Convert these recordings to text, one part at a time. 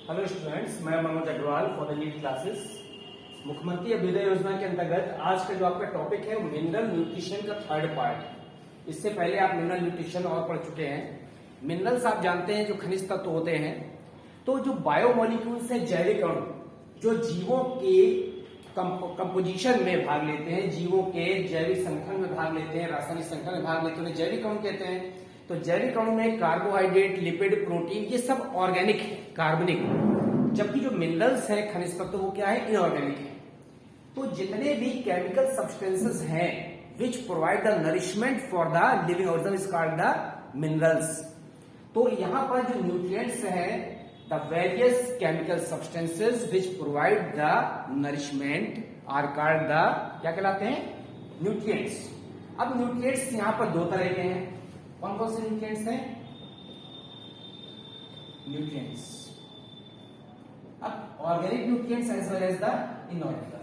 Hello students, मैं Manoj Agrawal for the NEET classes. Mukhyamantri Abhyuday योजना के अंतर्गत आज का जो आपका टॉपिक है मिनरल न्यूट्रिशन का थर्ड पार्ट। इससे पहले आप मिनरल न्यूट्रिशन और पढ़ चुके हैं। मिनरल्स आप जानते हैं जो खनिज तत्व होते हैं। तो जो बायोमोलिक्यूल्स है, जैविक अणु, जो जीवों के कंपोजिशन में भाग लेते हैं, जीवों के जैविक संगठन में भाग लेते हैं, रासायनिक संगठन में भाग लेते हैं, उन्हें जैविक अणु कहते हैं। तो जैविक अणु में कार्बोहाइड्रेट, लिपिड, प्रोटीन ये सब ऑर्गेनिक है, कार्बनिक। जबकि जो मिनरल्स है, खनिज तत्व, वो क्या है, इनऑर्गेनिक है। तो जितने भी केमिकल सब्सटेंसेस हैं which provide the nourishment for the living organism is called the minerals. तो यहां पर जो न्यूट्रिएंट्स हैं, the various chemical substances which provide the nourishment are called the, क्या कहलाते हैं, न्यूट्रिएंट्स। अब न्यूट्रिएंट्स यहां पर दो तरह के हैं। कौन कौन से न्यूट्रिएंट्स हैं? न्यूट्रिएंट्स। अब organic nutrients as well as the inorganic.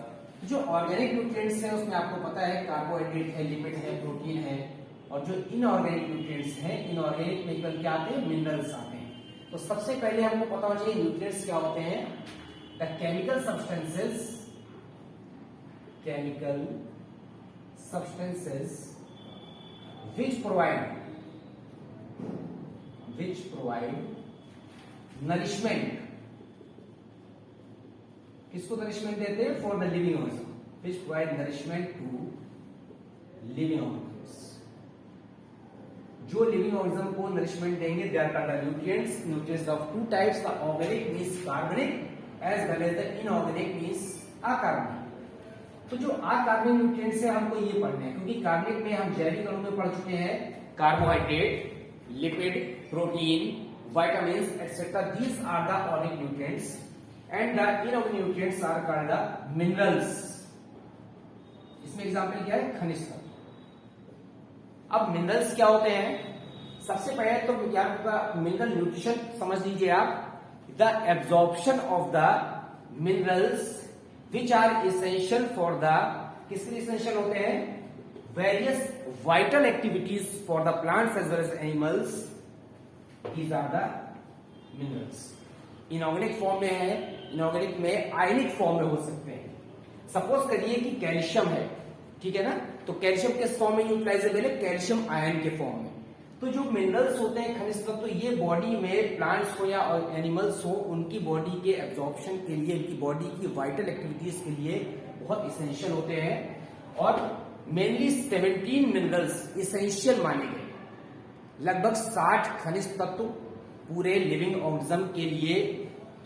जो ऑर्गेनिक न्यूट्रिएंट्स हैं उसमें आपको पता है कार्बोहाइड्रेट है, लिपिड है, प्रोटीन है। और जो इनऑर्गेनिक न्यूट्रिएंट्स हैं, इनऑर्गेनिक में क्या आते हैं, मिनरल्स आते हैं। तो सबसे पहले हमको पता होना चाहिए न्यूट्रिएंट्स क्या होते हैं। The chemical substances which provide nourishment, किसको नरिशमेंट देते हैं, for the living organism, which provide nourishment to living organisms। जो लिविंग ऑर्गेनिज्म को नरिशमेंट देंगे they are called the nutrients. Nutrients of two types, the organic means कार्बनिक as well as the inorganic means अकार्बनिक। तो जो अकार्बनिक nutrients है हमको ये पढ़ने हैं, क्योंकि कार्बनिक में हम जैविक अणु में पढ़ चुके हैं carbohydrate, lipid, protein, vitamins etc. These are the organic nutrients and the inorganic nutrients are called the minerals। इसमें एग्जांपल क्या है, खनिज तत्व। अब मिनरल्स क्या होते हैं? सबसे पहले तो विज्ञान का मिनरल न्यूट्रिशन समझ लीजिए आप। The absorption of the minerals which are essential for the, किसके लिए इसेंशियल होते हैं, various vital activities for the plants as well as animals. These are the minerals। Inorganic form में है, इनऑर्गेनिक में आयनिक फॉर्म में हो सकते हैं। सपोज करिए कि कैल्शियम है, ठीक है ना, तो कैल्शियम किस फॉर्म में यूटिलाइजेबल है, कैल्शियम आयन के फॉर्म में। तो जो मिनरल्स होते हैं, खनिज तत्व, तो ये बॉडी में प्लांट्स हो या एनिमल्स हो, उनकी बॉडी के एब्जॉर्प्शन के लिए, उनकी बॉडी की वाइटल एक्टिविटीज के लिए बहुत इसेंशियल होते हैं। और मेनली 17 मिनरल्स इसेंशियल माने गए। लगभग 60 खनिज तत्व पूरे लिविंग ऑर्गेनिज्म के लिए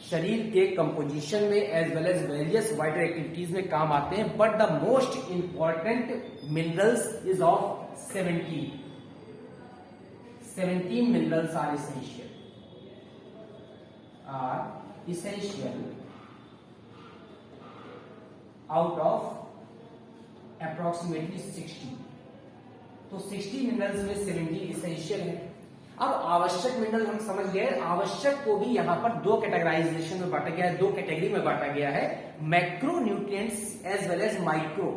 शरीर के कंपोजिशन में as well as various vital activities में काम आते हैं। But the most important minerals is of 17 minerals are essential out of approximately 60। तो 60 मिनरल्स में 17 इसेंशियल है। अब आवश्यक मिनरल हम समझ गए। आवश्यक को भी यहां पर दो कैटेगराइजेशन में बांटा गया है, दो कैटेगरी में बांटा गया है, macro nutrients as well as micro.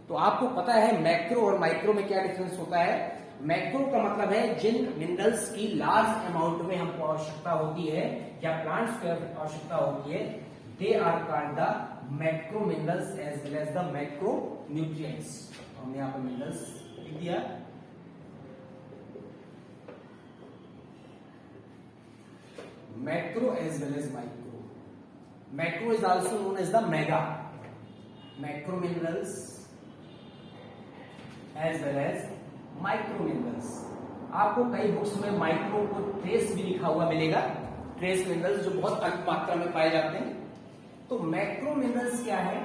तो आपको पता है मैक्रो और माइक्रो में क्या डिफरेंस होता है। मैक्रो का मतलब है जिन मिनरल्स की लार्ज अमाउंट में हमको आवश्यकता होती है या प्लांट्स को आवश्यकता होती है, they are called the macro minerals as well as the macro nutrients. हमने यहां पर मिनरल्स लिख दिया। Macro as well as micro. Macro is also known as the mega. Macro minerals as well as micro minerals. आपको कई books में micro को trace भी लिखा हुआ मिलेगा, ट्रेस मिनरल्स जो बहुत अल्प मात्रा में पाए जाते हैं। तो मैक्रो मिनरल्स क्या है?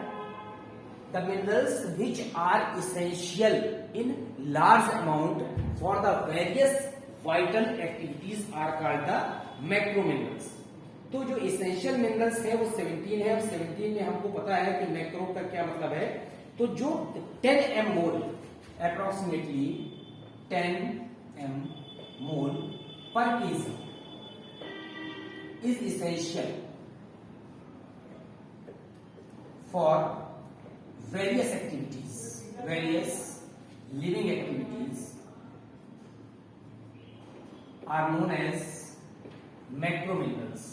The minerals which are essential in large amount for the various vital activities are called the macro minerals. तो जो इसेंशियल मिनरल्स है वो 17 है। और 17 में हमको पता है कि मैक्रो का क्या मतलब है। तो जो 10 m मोल, अप्रोक्सीमेटली 10 m मोल पर KG is essential for various activities, various living activities are known as macrominerals।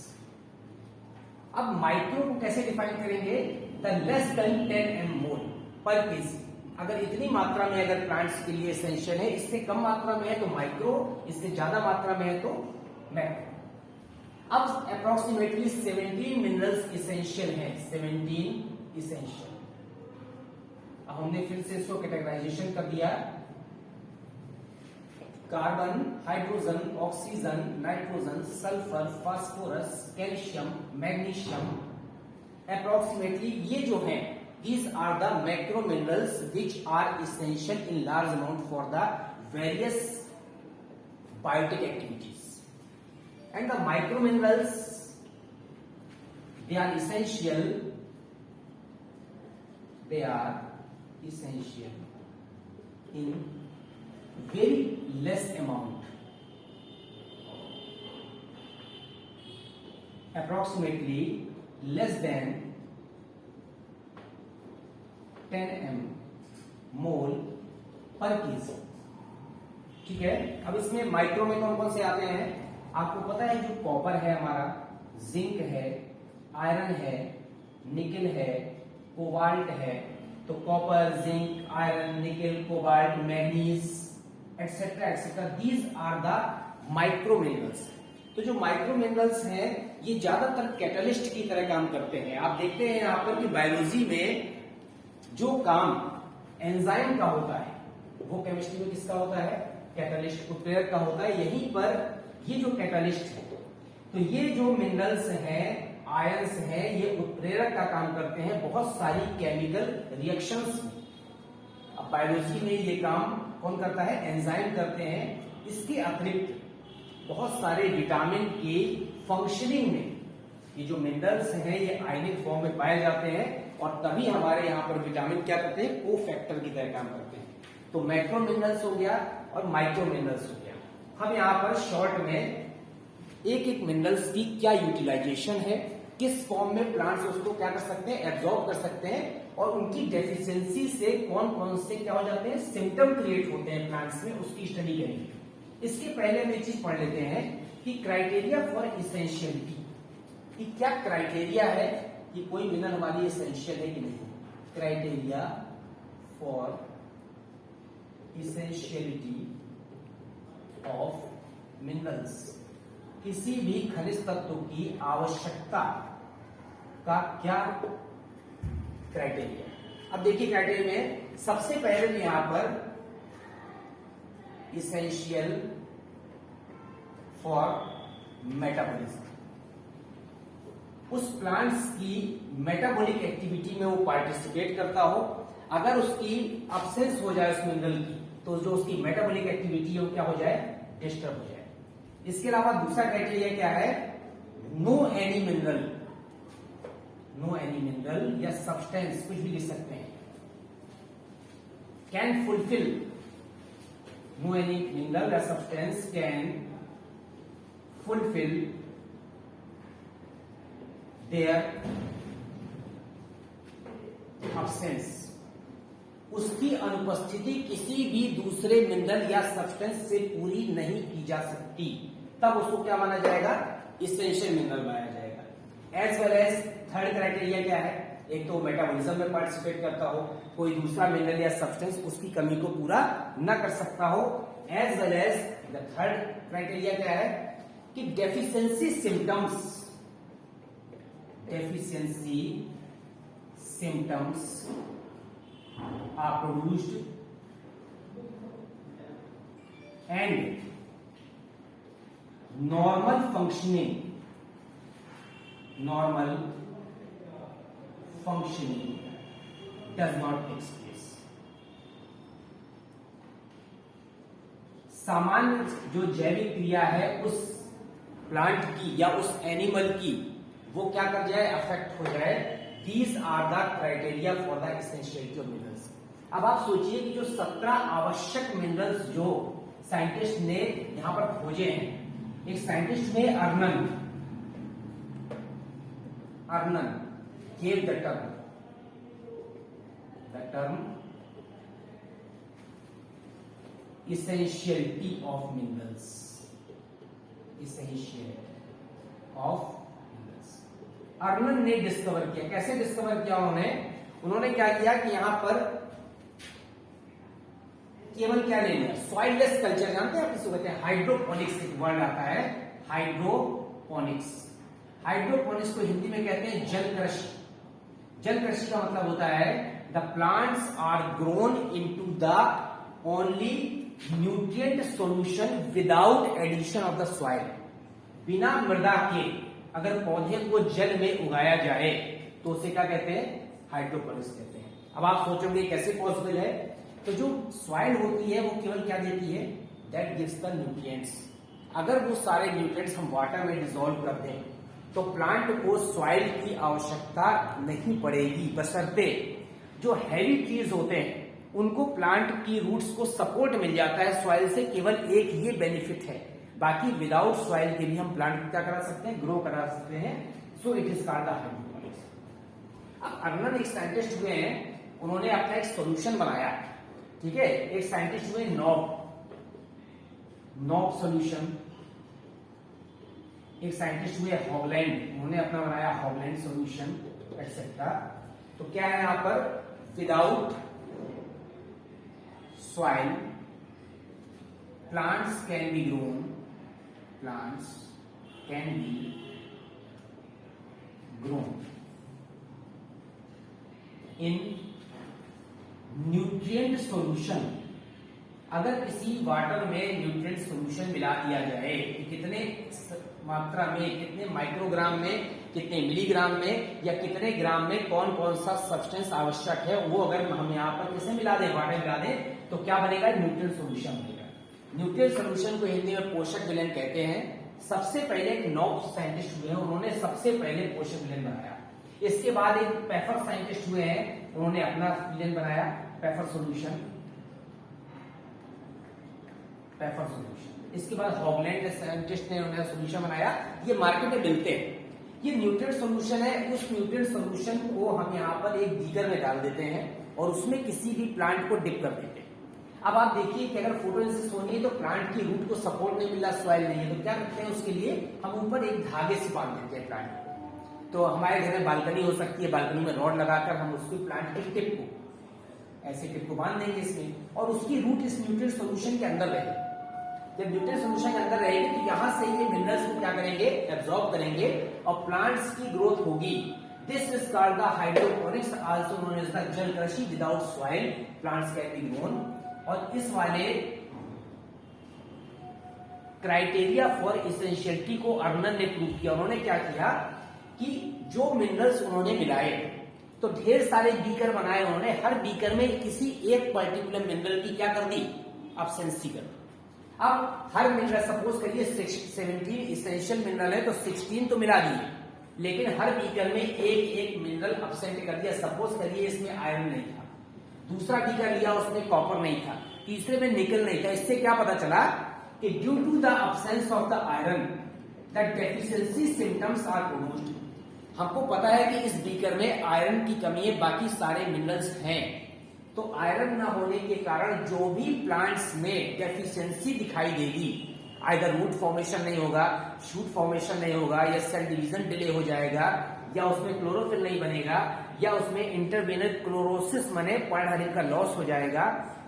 अब माइक्रो को कैसे डिफाइन करेंगे? द लेस देन 10 एम मोल पर केजी। अगर इतनी मात्रा में अगर प्लांट्स के लिए एसेंशियल है, इससे कम मात्रा में है तो माइक्रो, इससे ज्यादा मात्रा में है तो मैक्रो। अब अप्रोक्सीमेटली 17 मिनरल्स इसेंशियल हैं, 17 इसेंशियल। अब हमने फिर से इसको कैटेगराइजेशन कर दिया, carbon, hydrogen, oxygen, nitrogen, sulphur, phosphorus, calcium, magnesium. Approximately ये जो हैं, these are the macro minerals which are essential in large amount for the various biotic activities. And the micro minerals, they are essential in very less amount, approximately less than 10 M मोल पर KG. ठीक है, अब इसमें micro में कौन कौन से आते हैं? आपको पता है जो कॉपर है हमारा, जिंक है, आयरन है, निकल है, कोबाल्ट है। तो copper, zinc, iron, nickel, cobalt, manganese etcetera etcetera, these are the micro minerals. तो जो माइक्रो मिनरल्स हैं ये ज्यादातर कैटलिस्ट की तरह काम करते हैं। आप देखते हैं यहाँ पर कि बायोलॉजी में जो काम एंजाइम का होता है वो केमिस्ट्री में किसका होता है? कैटलिस्ट, उत्प्रेरक का होता है। यहीं पर ये जो कैटलिस्ट है, तो ये जो मिनरल्स हैं, आयंस हैं, ये उत्प्रेरक का काम करते हैं बहुत सारी केमिकल रिएक्शंस में। अब बायोलॉजी में ये काम कौन करता है? एंजाइम करते हैं। इसके अतिरिक्त बहुत सारे विटामिन के फंक्शनिंग में ये जो मिनरल्स हैं ये आयनिक फॉर्म में पाए जाते हैं, और तभी हमारे यहाँ पर विटामिन क्या करते हैं? को फैक्टर की तरह काम करते हैं। तो मैक्रो मिनरल्स हो गया और माइक्रो मिनरल्स हो गया। हम यहाँ पर शॉर्ट में एक एक मिनरल्स की क्या यूटिलाइजेशन है, किस फॉर्म में प्लांट्स उसको क्या कर सकते हैं? एब्जॉर्ब कर सकते हैं, और उनकी डेफिशिएंसी से कौन कौन से क्या हो जाते हैं? सिम्टम क्रिएट होते हैं प्लांट्स में, उसकी स्टडी करेंगे। इसके पहले हम एक चीज पढ़ लेते हैं कि क्राइटेरिया फॉर इसेंशियलिटी, कि क्या क्राइटेरिया है कि कोई मिनरल हमारी एसेंशियल है कि नहीं। Criteria for essentiality of minerals, किसी भी खनिज तत्व की आवश्यकता का क्या क्राइटेरिया। अब देखिए क्राइटेरिया में सबसे पहले यहां पर इसेंशियल फॉर मेटाबॉलिज्म, उस प्लांट्स की मेटाबॉलिक एक्टिविटी में वो पार्टिसिपेट करता हो। अगर उसकी अब्सेंस हो जाए उस मिनरल की, तो जो उसकी मेटाबॉलिक एक्टिविटी है वो क्या हो जाए? डिस्टर्ब हो जाए। इसके अलावा दूसरा क्राइटेरिया क्या है? No any mineral, no any mineral या सब्सटेंस, कुछ भी लिख सकते हैं, can fulfil, no any mineral या substance can fulfil their absence, उसकी अनुपस्थिति किसी भी दूसरे मिनरल या सब्सटेंस से पूरी नहीं की जा सकती, तब उसको क्या माना जाएगा? इसेंशियल मिनरल माना जाएगा। As well as third criteria क्या है? एक तो मेटाबॉलिज्म में पार्टिसिपेट करता हो, कोई दूसरा मिनरल या सब्सटेंस उसकी कमी को पूरा न कर सकता हो। As well as the third criteria क्या है? कि deficiency symptoms, deficiency symptoms are produced and normal functioning does not take place। सामान्य जो जैविक क्रिया है उस प्लांट की या उस एनिमल की, वो क्या कर जाए? अफेक्ट हो जाए। These are the criteria for the essentiality of minerals. अब आप सोचिए कि जो 17 आवश्यक मिनरल्स जो साइंटिस्ट ने यहां पर खोजे हैं, एक साइंटिस्ट ने अर्नन gave the term essentiality of minerals, essentiality of minerals। अर्नन ने डिस्कवर किया। कैसे डिस्कवर किया उन्होंने क्या किया कि यहां पर केवल क्या ले लिया, सॉइललेस कल्चर, जानते हैं आप किसको कहते हैं, हाइड्रोपोनिक्स एक वर्ड आता है, हाइड्रोपोनिक्स। हाइड्रोपोनिक्स को हिंदी में कहते हैं जल कृषि। जल कृषि का मतलब होता है the plants are grown into the only nutrient solution without addition of the soil. बिना मृदा के अगर पौधे को जल में उगाया जाए तो उसे क्या कहते हैं, हाइड्रोपोनिक्स कहते हैं। अब आप सोचोगे कैसे पॉसिबल है, तो जो सॉइल होती है वो केवल क्या देती है, दैट गिव्स द न्यूट्रिएंट्स। अगर वो सारे न्यूट्रिएंट्स हम वाटर में डिसॉल्व कर दें तो प्लांट को सॉइल की आवश्यकता नहीं पड़ेगी, बशर्ते जो हैवी ट्रीज होते हैं उनको प्लांट की रूट्स को सपोर्ट मिल जाता है सॉइल से। केवल एक ये बेनिफिट है, बाकी विदाउट सॉइल के भी हम प्लांट को क्या करा सकते हैं, ग्रो करा सकते हैं। So it is called the hydroponics. अब अर्नन एक साइंटिस्ट हुए हैं, उन्होंने अपना एक सॉल्यूशन बनाया, ठीक है। एक साइंटिस्ट हुए नॉब सॉल्यूशन, एक साइंटिस्ट हुए हॉगलैंड, उन्होंने अपना बनाया हॉगलैंड सॉल्यूशन एक्सेट्रा। तो क्या है यहां पर, without soil plants can be grown, plants can be grown in nutrient solution. अगर किसी वाटर में न्यूट्रिएंट सॉल्यूशन मिला दिया जाए तो कितने मात्रा में, कितने माइक्रोग्राम में, कितने मिलीग्राम में या कितने ग्राम में कौन कौन सा सब्सटेंस आवश्यक है, वो अगर हम यहाँ पर किसे मिला दें, वाटर मिला दें, तो क्या बनेगा, न्यूट्रिएंट सॉल्यूशन बनेगा। न्यूट्रिएंट सॉल्यूशन को हिंदी में पोषक विलयन कहते हैं। सबसे पहले एक नॉब साइंटिस्ट हुए हैं, उन्होंने सबसे पहले पोषक विलयन बनाया। इसके बाद एक पेफर साइंटिस्ट हुए हैं, उन्होंने अपना विलयन बनाया, पेफर सॉल्यूशन, पेफर सॉल्यूशन। इसके बाद हॉगलैंड साइंटिस्ट ने उन्होंने सॉल्यूशन बनाया। ये मार्केट में मिलते हैं, ये न्यूट्रिएंट सॉल्यूशन है। उस न्यूट्रिएंट सॉल्यूशन को हम यहाँ पर एक बीकर में डाल देते हैं और उसमें किसी भी प्लांट को डिप कर देते हैं। अब आप देखिए कि अगर फोटोसिंथेसिस होनी है तो प्लांट की रूट को सपोर्ट नहीं मिल रहा, सॉइल नहीं है, तो क्या करते हैं, उसके लिए हम ऊपर एक धागे से बांध देते हैं प्लांट को। तो हमारे घर में बालकनी हो सकती है, बालकनी में रॉड लगाकर हम उसको प्लांट के टिप को, ऐसे टिप को बांध देंगे इसमें, और उसकी रूट इस न्यूट्रिएंट सॉल्यूशन के अंदर रहेगी। जब न्यूट्रिएंट सॉल्यूशन के अंदर रहेगी तो यहां से ये मिनरल्स को क्या करेंगे, एब्जॉर्ब करेंगे और प्लांट्स की ग्रोथ होगी। This is called the hydroponics, also known as the जल कृषि। Without soil plants can be grown. और इस वाले क्राइटेरिया फॉर एसेंशियलिटी को अर्नन ने प्रूव किया। उन्होंने क्या किया कि जो मिनरल्स उन्होंने मिलाए, तो ढेर सारे बीकर बनाए उन्होंने, हर बीकर में किसी एक पर्टिकुलर मिनरल की क्या कर दी, एब्सेंसी कर दी। अब हर मिनरल, सपोज करिए 17 इसेंशियल मिनरल है तो 16 तो मिला दिए, लेकिन हर बीकर में एक एक मिनरल एब्सेंट कर दिया। सपोज करिए इसमें आयरन नहीं था, दूसरा बीकर लिया उसमें कॉपर नहीं था, तीसरे में निकल नहीं था। इससे क्या पता चला कि due to the absence of the iron the deficiency symptoms are produced. हमको पता है कि इस बीकर में आयरन की कमी है, बाकी सारे मिनरल्स हैं, तो आयरन ना होने के कारण जो भी प्लांट्स में डेफिशिएंसी दिखाई देगी, आइदर रूट फॉर्मेशन नहीं होगा, शूट फॉर्मेशन नहीं होगा, या सेल डिवीजन डिले हो जाएगा, या उसमें क्लोरोफिल नहीं बनेगा, या उसमें इंटरवेनस क्लोरोसिस माने पर्णहरित का लॉस हो जाएगा,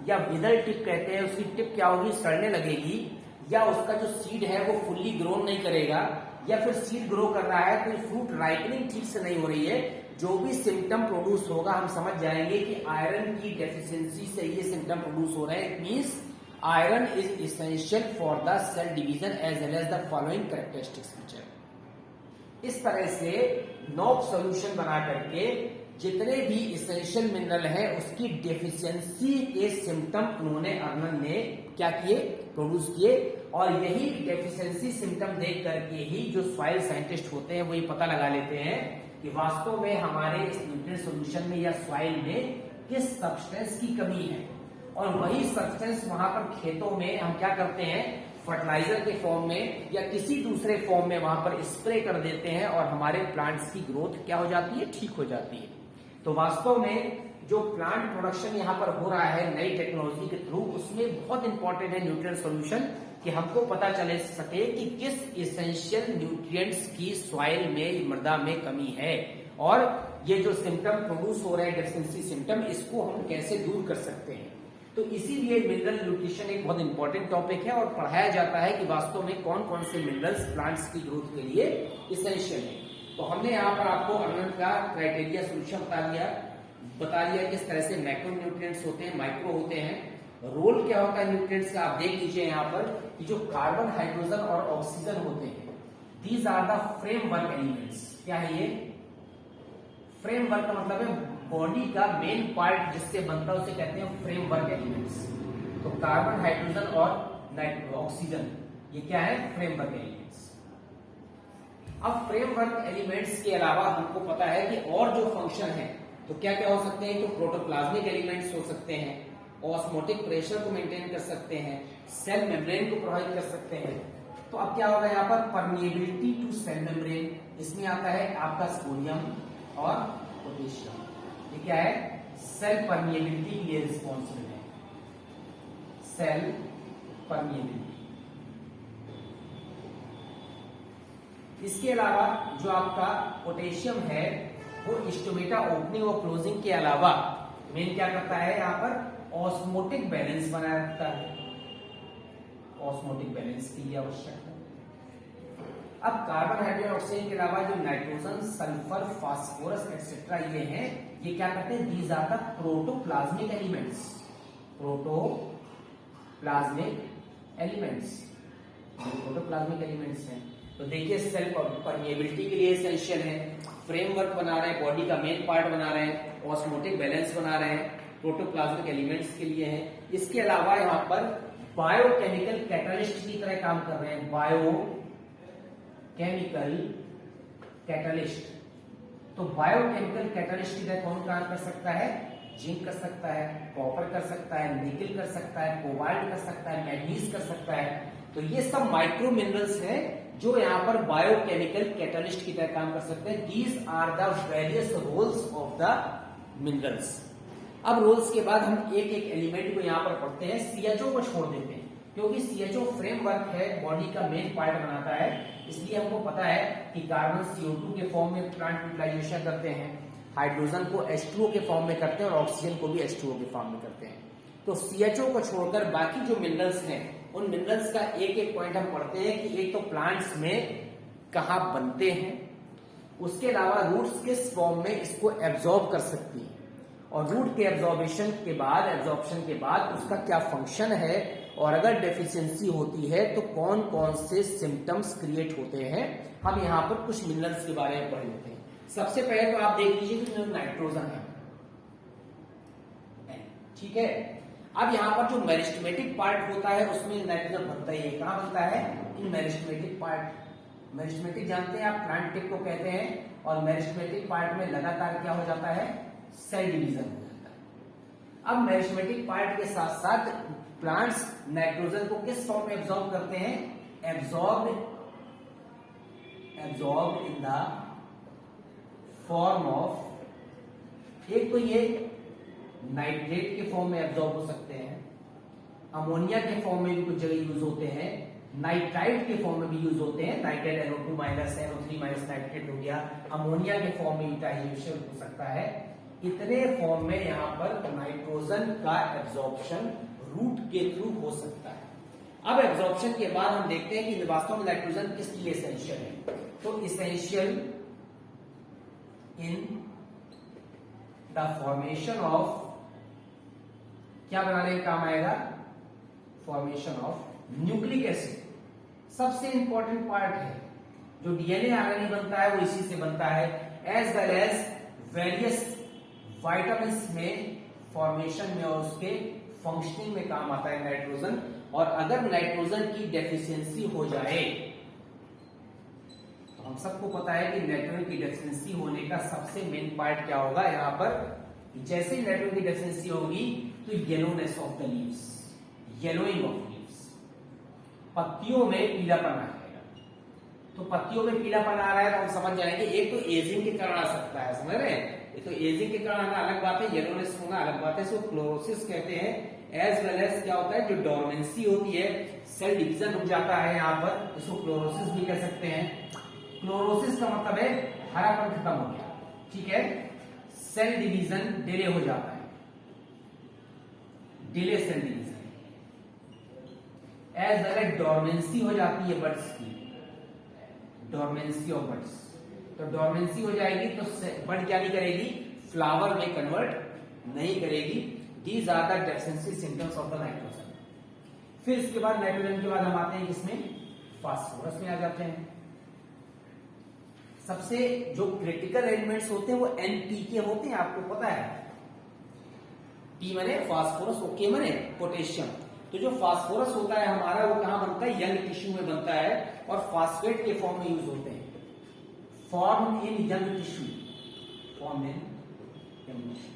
या विदर टिप कहते हैं, उसकी टिप क्या होगी, सड़ने लगेगी, या उसका जो सीड है वो फुल्ली ग्रोन नहीं करेगा, या फिर सीड ग्रो कर रहा है तो फ्रूट राइपनिंग ठीक से नहीं हो रही है। जो भी सिम्टम प्रोड्यूस होगा हम समझ जाएंगे कि आयरन की डेफिशिएंसी से ये सिम्टम प्रोड्यूस हो रहे हैं। It means iron is essential for the cell division as well as the following characteristics feature. इस तरह से नॉब सॉल्यूशन बना करके जितने भी एसेंशियल मिनरल है उसकी डेफिशिएंसी के सिम्टम उन्होंने, अर्नन ने क्या किए, प्रोड्यूस किए। और यही डेफिशिएंसी सिम्टम देख करके ही जो सॉइल साइंटिस्ट होते हैं वो ये पता लगा लेते हैं कि वास्तव में हमारे इस न्यूट्रिएंट सॉल्यूशन में या सॉइल में किस सब्सटेंस की कमी है। और वही सब्सटेंस वहां पर खेतों में हम क्या करते हैं, फर्टिलाइजर के फॉर्म में या किसी दूसरे फॉर्म में वहां पर स्प्रे कर देते हैं और हमारे प्लांट्स की ग्रोथ क्या हो जाती है, ठीक हो जाती है। तो वास्तव में जो प्लांट प्रोडक्शन यहाँ पर हो रहा है नई टेक्नोलॉजी के थ्रू, उसमें बहुत इंपॉर्टेंट है न्यूट्रिएंट सॉल्यूशन, कि हमको पता चले सके कि किस इसेंशियल न्यूट्रिएंट्स की सॉइल में, मृदा में कमी है, और ये जो सिम्टम प्रोड्यूस हो रहे हैं डेफिशिएंसी सिम्टम, इसको हम कैसे दूर कर सकते हैं। तो इसीलिए मिनरल न्यूट्रिशन एक बहुत इंपॉर्टेंट टॉपिक है और पढ़ाया जाता है कि वास्तव में कौन कौन से मिनरल्स प्लांट्स की ग्रोथ के लिए इसेंशियल है। तो हमने यहाँ पर आपको अनंत का क्राइटेरिया सोल्यूशन बता दिया किस तरह से मैक्रो न्यूट्रिएंट्स होते हैं, माइक्रो होते हैं, रोल क्या होता है न्यूट्रिएंट्स का। आप देख लीजिए यहाँ पर कि जो कार्बन, हाइड्रोजन और ऑक्सीजन होते हैं, these are the framework elements. क्या है ये? फ्रेमवर्क का मतलब है बॉडी का मेन पार्ट जिससे बनता है, उसे कहते हैं फ्रेमवर्क एलिमेंट्स। तो कार्बन, हाइड्रोजन और ऑक्सीजन, ये क्या है? Framework elements. अब फ्रेमवर्क एलिमेंट्स के अलावा हमको पता है कि और जो फंक्शन है तो क्या क्या हो सकते हैं? तो प्रोटोप्लाज्मिक एलिमेंट्स हो सकते हैं, ऑस्मोटिक प्रेशर को मेंटेन कर सकते हैं, सेल मेम्ब्रेन को प्रोवाइड कर सकते हैं। तो अब क्या होगा यहाँ पर? परमिएबिलिटी टू सेल मेम्ब्रेन, इसमें आता है आपका सोडियम और पोटेशियम। ये क्या है? सेल परमिएबिलिटी के लिए रिस्पॉन्सिबल है, सेल परमिएबिलिटी। इसके अलावा जो आपका पोटेशियम है वो स्टोमेटा ओपनिंग और क्लोजिंग के अलावा मेन क्या करता है? यहाँ पर ऑस्मोटिक बैलेंस बनाए रखता है, ऑस्मोटिक बैलेंस के लिए आवश्यक है। अब कार्बन, हाइड्रोजन, ऑक्सीजन के अलावा जो नाइट्रोजन, सल्फर, फास्फोरस एक्सेट्रा ये हैं, ये क्या करते हैं? These are the protoplasmic elements, protoplasmic elements, protoplasmic elements हैं। तो देखिए सेल परमिएबिलिटी के लिए एसेंशियल है, फ्रेमवर्क बना रहे हैं, बॉडी का मेन पार्ट बना रहे हैं, ऑस्मोटिक बैलेंस बना रहे हैं, प्रोटोप्लाज्मिक एलिमेंट्स के लिए है। इसके अलावा यहाँ पर बायोकेमिकल कैटलिस्ट की तरह काम कर रहे हैं, बायोकेमिकल कैटलिस्ट। तो बायोकेमिकल कैटलिस्ट की तरह कौन काम कर सकता है? जिंक कर सकता है, कॉपर कर सकता है, निकल कर सकता है, कोबाल्ट कर सकता है, मैग्नीज कर सकता है। तो ये सब माइक्रो मिनरल्स हैं जो यहाँ पर बायोकेमिकल कैटलिस्ट की तरह काम कर सकते हैं। These are the various roles of the minerals. अब रोल्स के बाद हम एक एक एलिमेंट को यहाँ पर पढ़ते हैं, सीएचओ को छोड़ देते हैं क्योंकि सीएचओ फ्रेमवर्क है, बॉडी का मेन पार्ट बनाता है। इसलिए हमको पता है कि कार्बन CO2 के फॉर्म में प्लांट यूटिलाइजेशन करते हैं, हाइड्रोजन को H2O के फॉर्म में करते हैं और ऑक्सीजन को भी H2O के फॉर्म में करते हैं। तो सीएचओ को छोड़कर बाकी जो मिनरल्स हैं उन मिनरल्स का एक एक पॉइंट हम पढ़ते हैं कि एक तो प्लांट्स में कहाँ बनते हैं, उसके अलावा रूट्स किस फॉर्म में इसको एब्जॉर्ब कर सकती है, और रूट के एब्जॉर्बेशन के बाद, एब्जॉर्प्शन के बाद उसका क्या फंक्शन है, और अगर डेफिशिएंसी होती है तो कौन कौन से सिम्टम्स क्रिएट होते हैं। हम यहाँ पर कुछ मिनरल्स के बारे में पढ़ लेते हैं। सबसे पहले तो आप देख लीजिए कि नाइट्रोजन है, ठीक है। अब यहाँ पर जो मेरिस्टेमेटिक पार्ट होता है उसमें नाइट्रोजन बनता ही है। कहाँ बनता है? इन मेरिस्टेमेटिक पार्ट। मेरिस्टेमेटिक जानते हैं आप, प्लांट टिप को कहते हैं, और मेरिस्टेमेटिक पार्ट में लगातार क्या हो जाता है? सेल डिवीजन हो जाता है। अब मेरिस्टेमेटिक पार्ट के साथ साथ प्लांट्स नाइट्रोजन को किस फॉर्म में एब्जॉर्ब करते हैं? Absorb in the form of, एक तो ये नाइट्रेट के फॉर्म में एब्जॉर्ब हो सकते हैं, अमोनिया के फॉर्म में भी कुछ जगह यूज होते हैं, नाइट्राइट के फॉर्म में भी यूज होते हैं, nitrate NO2 minus NO3 minus nitrate हो गया, अमोनिया के फॉर्म में यूटिलाइजेशन हो सकता है। इतने फॉर्म में यहाँ पर नाइट्रोजन का एब्जॉर्प्शन रूट के थ्रू हो सकता है। अब एब्जॉर्प्शन के बाद हम देखते हैं कि वास्तव में नाइट्रोजन किस लिए एसेंशियल है। तो essential in the formation of, क्या बनाने का काम आएगा? Formation of nucleic acid. सबसे इंपॉर्टेंट पार्ट है, जो डीएनए आरएनए बनता है वो इसी से बनता है, as well as various vitamin में फॉर्मेशन में और उसके फंक्शनिंग में काम आता है नाइट्रोजन। और अगर नाइट्रोजन की डेफिशिएंसी हो जाए तो हम सबको पता है कि नाइट्रोजन की डेफिशिएंसी होने का सबसे मेन पार्ट क्या होगा? यहाँ पर जैसे ही नाइट्रोजन की डेफिशिएंसी होगी तो yellowness of the leaves, yellowing of leaves, पत्तियों में पीलापन आएगा। तो पत्तियों में पीलापन आ रहा है तो हम समझ जाएंगे एक तो एजिंग के कारण आ सकता है, समझ रहे हैं? तो एजिंग के कारण आना अलग बात है, येलोनेस होना अलग बात है, इसको क्लोरोसिस कहते हैं। एज वेल एज क्या होता है? जो डोरमेंसी होती है सेल डिवीजन रुक जाता है यहाँ पर, इसको क्लोरोसिस भी कह सकते हैं। क्लोरोसिस का मतलब है हरापन खत्म हो गया, ठीक है। सेल डिवीजन डिले हो जाता है, delay cell division. As well as dormancy हो जाती है बर्ड्स की, डोरमेंसी ऑफ बर्ड्स। तो डोरमेंसी हो जाएगी तो बर्ड क्या नहीं करेगी, फ्लावर में कन्वर्ट नहीं करेगी। These are the deficiency symptoms of the nitrogen. फिर इसके बाद नाइट्रोजन के बाद हम आते हैं किसमें, फास्फोरस में आ जाते हैं। सबसे जो क्रिटिकल एलिमेंट्स होते हैं वो एनपीके होते हैं, आपको पता है। पी माने फास्फोरस, ओके माने पोटेशियम। तो जो फास्फोरस होता है हमारा वो कहां बनता है, यंग टिश्यू में बनता है और फास्फेट के फॉर्म में यूज होते हैं। Form in young tissue, form in young tissue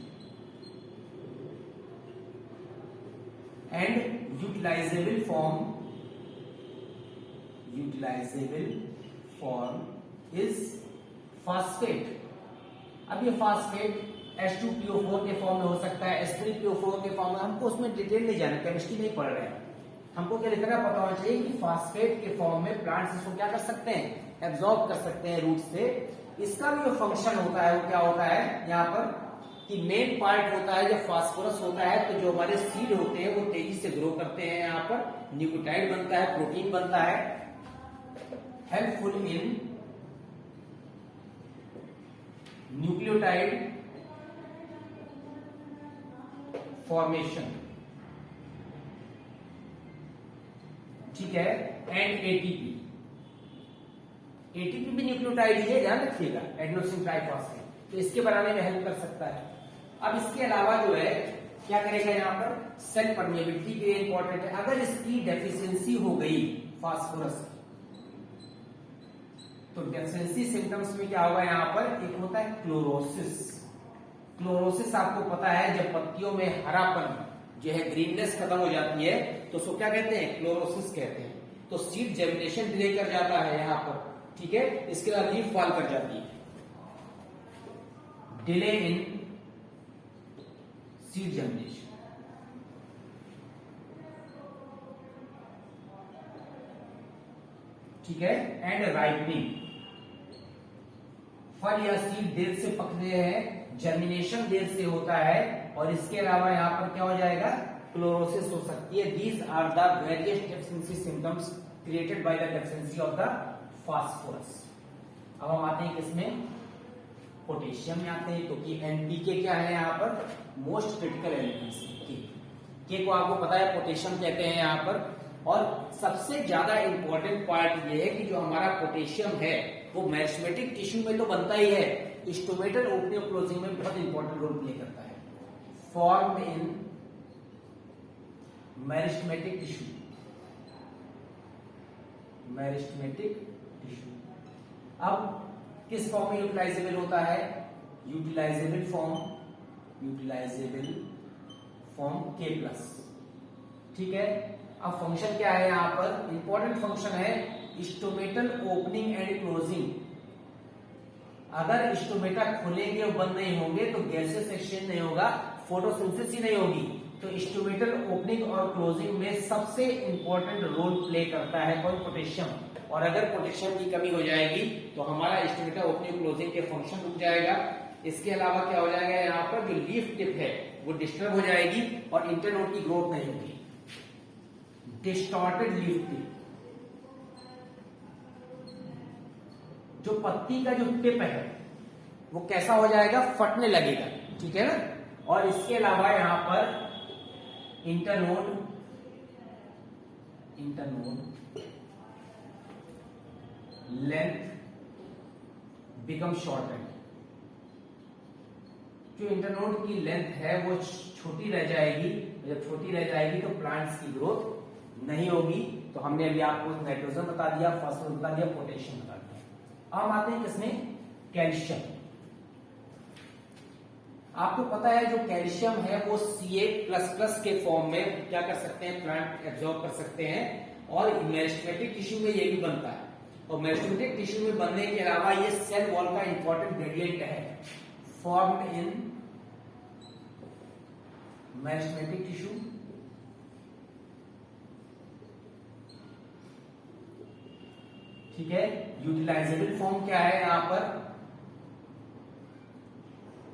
and utilisable form is phosphate. अब ये फास्फेट H2PO4 के फॉर्म में हो सकता है, H3PO4 के फॉर्म में। हमको उसमें डिटेल नहीं जाना, केमिस्ट्री नहीं पढ़ रहे हैं। हमको क्या लिखना पता होना चाहिए कि फास्फेट के फॉर्म में प्लांट्स इसको क्या कर सकते हैं, एब्जॉर्ब कर सकते हैं रूट से। इसका भी जो फंक्शन होता है वो क्या होता है यहाँ पर, कि मेन पार्ट होता है जब फास्फोरस होता है तो जो हमारे सीड होते हैं वो तेजी से ग्रो करते हैं। यहाँ पर न्यूक्लियोटाइड बनता है, प्रोटीन बनता है, हेल्पफुल इन न्यूक्लियोटाइड फॉर्मेशन, ठीक है। एंड एटीपी, एटीपी भी न्यूक्लियोटाइड ही है, ध्यान रखिएगा, एडेनोसिन ट्राइफॉस्फेट, तो इसके बनाने में हेल्प कर सकता है। अब इसके अलावा जो है क्या करेगा यहाँ पर, सेल परमेबिलिटी के लिए इंपॉर्टेंट है। अगर इसकी डेफिशिएंसी हो गई फास्फोरस, तो डेफिशिएंसी सिम्टम्स में क्या होगा यहाँ पर, एक होता है क्लोरोसिस। क्लोरोसिस आपको पता है जब पत्तियों में हरापन जो है, ग्रीननेस खत्म हो जाती है तो उसको क्या कहते हैं, क्लोरोसिस कहते हैं। तो सीड जर्मिनेशन डिले कर जाता है यहाँ पर, ठीक है। इसके बाद लीफ फॉल कर जाती है, डिले इन सीड जर्मिनेशन, ठीक है। एंड राइपनिंग, फल या सीड देर से पकते हैं, जर्मिनेशन देर से होता है, और इसके अलावा यहां पर क्या हो जाएगा, क्लोरोसिस हो सकती है। These are the various deficiency symptoms created by the deficiency of the phosphorus. अब हम आते हैं किसमें, पोटेशियम में आते हैं, क्योंकि एनपीके क्या है यहाँ पर, मोस्ट क्रिटिकल एलिमेंट्स। के को आपको पता है पोटेशियम कहते हैं यहाँ पर। और सबसे ज्यादा इंपॉर्टेंट पार्ट ये है कि जो हमारा पोटेशियम है वो मेरिस्टेमेटिक टिश्यू में तो बनता ही है, स्टोमेटल ओपनिंग और क्लोजिंग में बहुत इंपॉर्टेंट रोल प्ले करता है। Form in meristematic tissue, meristematic tissue. अब किस फॉर्म में यूटिलाइजेबल होता है, यूटिलाइजेबल फॉर्म K+, ठीक है। अब फंक्शन क्या है यहाँ पर, इंपॉर्टेंट फंक्शन है स्टोमेटल ओपनिंग एंड क्लोजिंग। अगर स्टोमेटा खुलेंगे और बंद नहीं होंगे तो गैसेस एक्सचेंज नहीं होगा, फोटोसिंथेसिस ही नहीं होगी। तो स्टोमेटल ओपनिंग और क्लोजिंग में सबसे इंपॉर्टेंट रोल प्ले करता है कौन, पोटेशियम। और अगर पोटेशियम की कमी हो जाएगी तो हमारा स्टोमेटा ओपनिंग क्लोजिंग के फंक्शन रुक जाएगा। इसके अलावा क्या हो जाएगा, यहाँ पर जो लीफ टिप है वो डिस्टर्ब हो जाएगी और इंटरनोड की ग्रोथ नहीं होगी। डिस्टॉर्टेड लीफ टिप, जो पत्ती का जो टिप है वो कैसा हो जाएगा, फटने लगेगा, ठीक है ना। और इसके अलावा यहां पर इंटरनोड लेंथ बिकम शॉर्टेड। जो इंटरनोड की लेंथ है वो छोटी रह जाएगी, जब छोटी रह जाएगी तो प्लांट्स की ग्रोथ नहीं होगी। तो हमने अभी आपको नाइट्रोजन बता दिया, फास्फोरस बता दिया, पोटेशियम बता दिया। अब आते हैं किसमें, कैल्शियम। आपको पता है जो कैल्शियम है वो Ca++ के फॉर्म में क्या कर सकते हैं, प्लांट एब्जॉर्ब कर सकते हैं। और मेरिस्टेमेटिक टिश्यू में ये भी बनता है। और मेरिस्टेमेटिक टिश्यू में बनने के अलावा ये सेल वॉल का इंपॉर्टेंट ग्रेडिएंट है, फॉर्म्ड इन मेरिस्टेमेटिक टिश्यू ठीक है। यूटिलाइजेबल फॉर्म क्या है यहां पर,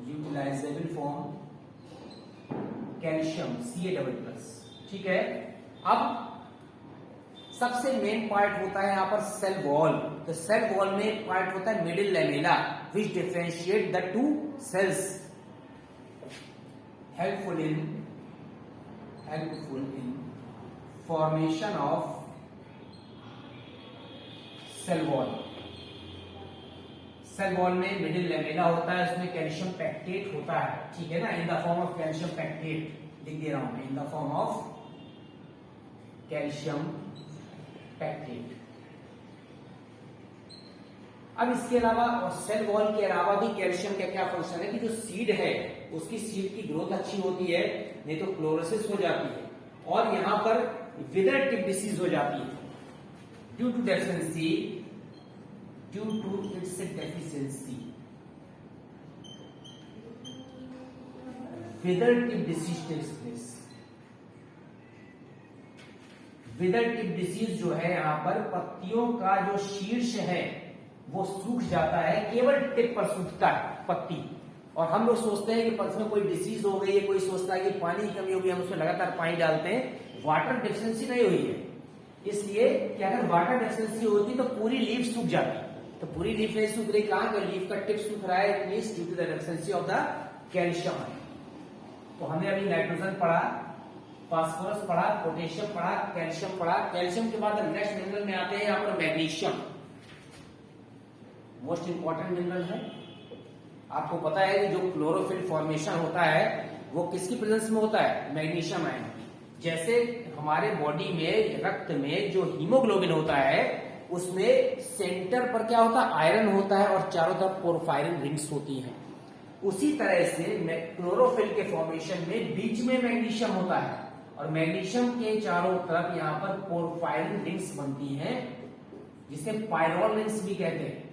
यूटिलाइजेबल फॉर्म कैल्शियम Ca++, ठीक है। अब सबसे मेन पार्ट होता है यहां पर सेल वॉल। तो सेल वॉल में एक पार्ट होता है middle lamella which differentiate the two cells, helpful in formation of cell wall. Cell wall में मिडिल लैमेला होता है, उसमें कैल्शियम पैक्टेट होता है, ठीक है ना, इन the form of calcium pectate लिख दे रहा हूं मैं, इन the form of calcium pectate. अब इसके अलावा और सेल वॉल के अलावा भी कैल्शियम का क्या फंक्शन है कि जो सीड है उसकी सीड की ग्रोथ अच्छी होती है, नहीं तो क्लोरोसिस हो जाती है, और यहां पर विदर टिप डिसीज हो जाती है due to deficiency, due to its deficiency. Wither tip disease takes place. Wither tip disease जो है यहां पर पत्तियों का जो शीर्ष है वो सूख जाता है, केवल टिप पर सूखता है पत्ती, और हम लोग सोचते हैं कि पत्ती में कोई डिसीज हो गई है, कोई सोचता है कि पानी की कमी हो गई, हम उसमें लगातार पानी डालते हैं, वाटर डेफिशिएंसी नहीं हुई है। इसलिए कि अगर वाटर डेफिशिएंसी होती तो पूरी लीफ सूख जाती, तो पूरी लीफ नहीं सूख रही, कहां पर लीफ का टिप सूख रहा है, it means due to the deficiency of the calcium. तो हमने अभी नाइट्रोजन पढ़ा, फास्फोरस पढ़ा, पोटेशियम पढ़ा, कैल्शियम पढ़ा। कैल्शियम के बाद नेक्स्ट मिनरल में आते हैं यहां पर मैग्नीशियम, मोस्ट इंपॉर्टेंट मिनरल है। आपको पता है कि जो क्लोरोफिल फॉर्मेशन होता है वो किसकी प्रेजेंस में होता है, मैग्नीशियम आयन। जैसे हमारे बॉडी में रक्त में जो हीमोग्लोबिन होता है उसमें सेंटर पर क्या होता है, आयरन होता है, और चारों तरफ पोरफायरिन रिंग्स होती हैं। उसी तरह से क्लोरोफिल के फॉर्मेशन में बीच में मैग्नीशियम होता है, और मैग्नीशियम के चारों तरफ यहाँ पर पोरफायरिन रिंग्स बनती हैं, जिसे पायरोल रिंग्स भी कहते हैं।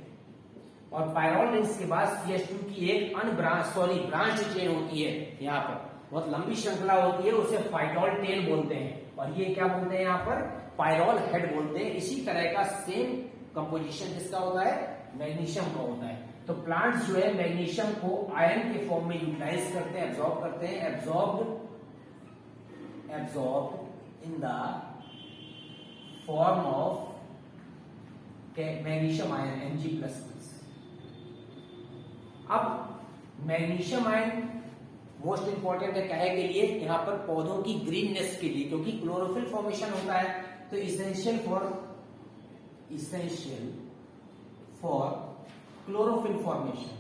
और पायरोल रिंग्स के बाद CH2 की एक ब्रांच चेन होती है, यहाँ पर बहुत लंबी श्रृंखला होती है, उसे फाइटोल टेल बोलते हैं, और ये क्या बोलते हैं यहाँ पर, पायरोल हेड बोलते हैं। इसी तरह का सेम कंपोजिशन जिसका होता है मैग्नीशियम का होता है। तो प्लांट्स जो है मैग्नीशियम को आयन के फॉर्म में यूटिलाइज करते हैं, एब्जॉर्ब करते हैं, absorb in the form of magnesium ion Mg++। अब मैग्नीशियम आयन मोस्ट इंपॉर्टेंट है काहे के लिए, यहां पर पौधों की ग्रीननेस के लिए, क्योंकि क्लोरोफिल फॉर्मेशन होता है, तो इसेंशियल फॉर क्लोरोफिल फॉर्मेशन।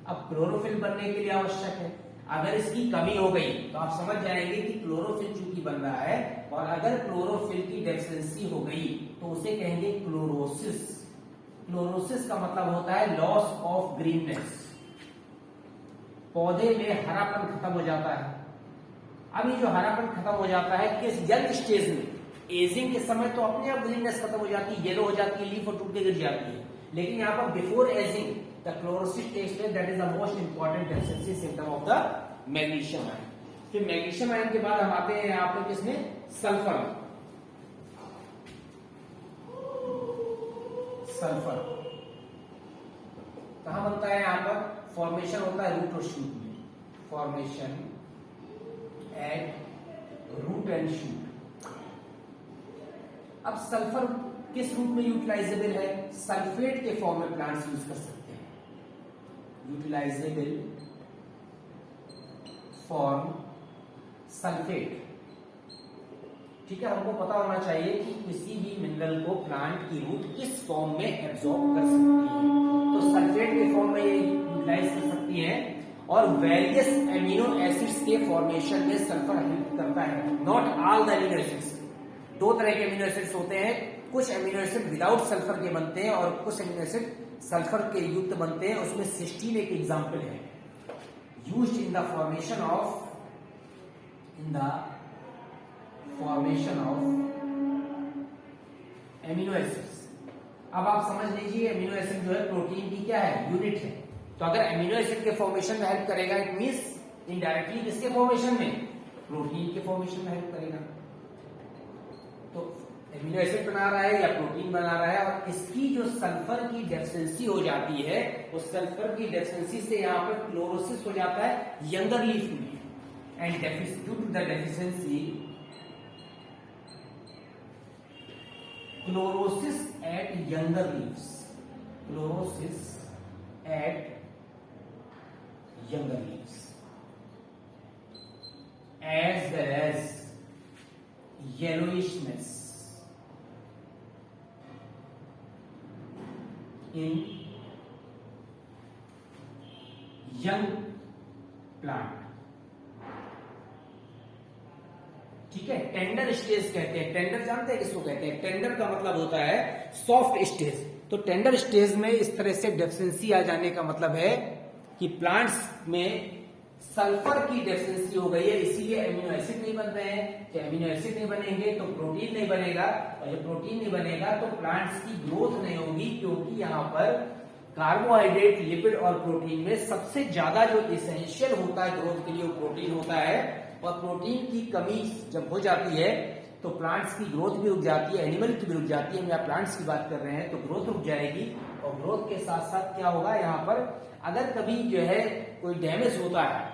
अब क्लोरोफिल बनने के लिए आवश्यक है, अगर इसकी कमी हो गई तो आप समझ जाएंगे कि क्लोरोफिल चूंकि बन रहा है, और अगर क्लोरोफिल की डेफिशिएंसी हो गई तो उसे कहेंगे क्लोरोसिस। क्लोरोसिस का मतलब होता है लॉस ऑफ ग्रीननेस, पौधे में हरापन खत्म हो जाता है। अब ये जो हरापन खत्म हो जाता है किस यंग स्टेज में, एजिंग के समय तो अपने आप ग्रीननेस खत्म हो जाती है, येलो हो जाती है, लीफ और टूट के गिर जाती है, लेकिन यहाँ पर before ageing the chlorosis takes place, that is the most important deficiency symptom of the magnesium ion. फिर मैग्नीशियम आयन के बाद हम आते हैं यहाँ पर किसमें, सल्फर। सल्फर कहां बनता है, यहां पर फॉर्मेशन होता है रूट और शूट में, formation at root and shoot. अब सल्फर किस रूप में यूटिलाइजेबल है, सल्फेट के फॉर्म में प्लांट्स यूज कर सकते हैं, यूटिलाइजेबल फॉर्म सल्फेट। ठीक है, हमको पता होना चाहिए कि किसी भी मिनरल को प्लांट की रूट किस फॉर्म में एब्जॉर्ब कर सकती है, तो सल्फेट के फॉर्म में ये यूटिलाइज कर सकती है, और वेरियस एमिनो एसिड्स के फॉर्मेशन में सल्फर हेल्प करता है। Not all the amino acids, दो तरह के एमिनो एसिड्स होते हैं, कुछ एमिनो एसिड विदाउट सल्फर के बनते हैं और कुछ एमिनो एसिड सल्फर के युक्त बनते हैं, उसमें सिस्टीन एक एग्जाम्पल है, used in the formation of amino acids. अब आप समझ लीजिए एमिनो एसिड जो है प्रोटीन की क्या है, यूनिट है, तो अगर एमिनो एसिड के फॉर्मेशन में हेल्प करेगा, इट मींस इनडायरेक्टली किसके फॉर्मेशन में, प्रोटीन के फॉर्मेशन में हेल्प करेगा। तो एमिनो एसिड बना रहा है या प्रोटीन बना रहा है, और इसकी जो सल्फर की डेफिशिएंसी हो जाती है, उस सल्फर की डेफिशिएंसी से यहाँ पर क्लोरोसिस हो जाता है यंगर लीफ में, and due to the deficiency chlorosis at younger leaves, chlorosis at younger leaves as well as yellowishness in young plant। ठीक है, टेंडर स्टेज कहते हैं। टेंडर जानते हैं किसको कहते हैं? टेंडर का मतलब होता है सॉफ्ट स्टेज। तो टेंडर स्टेज में इस तरह से डेफिशिएंसी आ जाने का मतलब है कि प्लांट्स में सल्फर की डेफिशिएंसी हो गई है, इसीलिए एमिनो एसिड नहीं बन रहे हैं। जब एमिनो एसिड नहीं बनेंगे तो प्रोटीन नहीं बनेगा, और जब प्रोटीन नहीं बनेगा तो प्लांट्स की ग्रोथ नहीं होगी, क्योंकि यहाँ पर कार्बोहाइड्रेट, लिपिड और प्रोटीन में सबसे ज्यादा जो एसेंशियल होता है ग्रोथ के लिए वो प्रोटीन होता है, और प्रोटीन की कमी जब हो जाती है तो प्लांट्स की ग्रोथ भी रुक जाती है, एनिमल की भी रुक जाती है। हम यहाँ प्लांट्स की बात कर रहे हैं तो ग्रोथ रुक जाएगी, और ग्रोथ के साथ साथ क्या होगा, यहाँ पर अगर कभी जो है कोई डैमेज होता है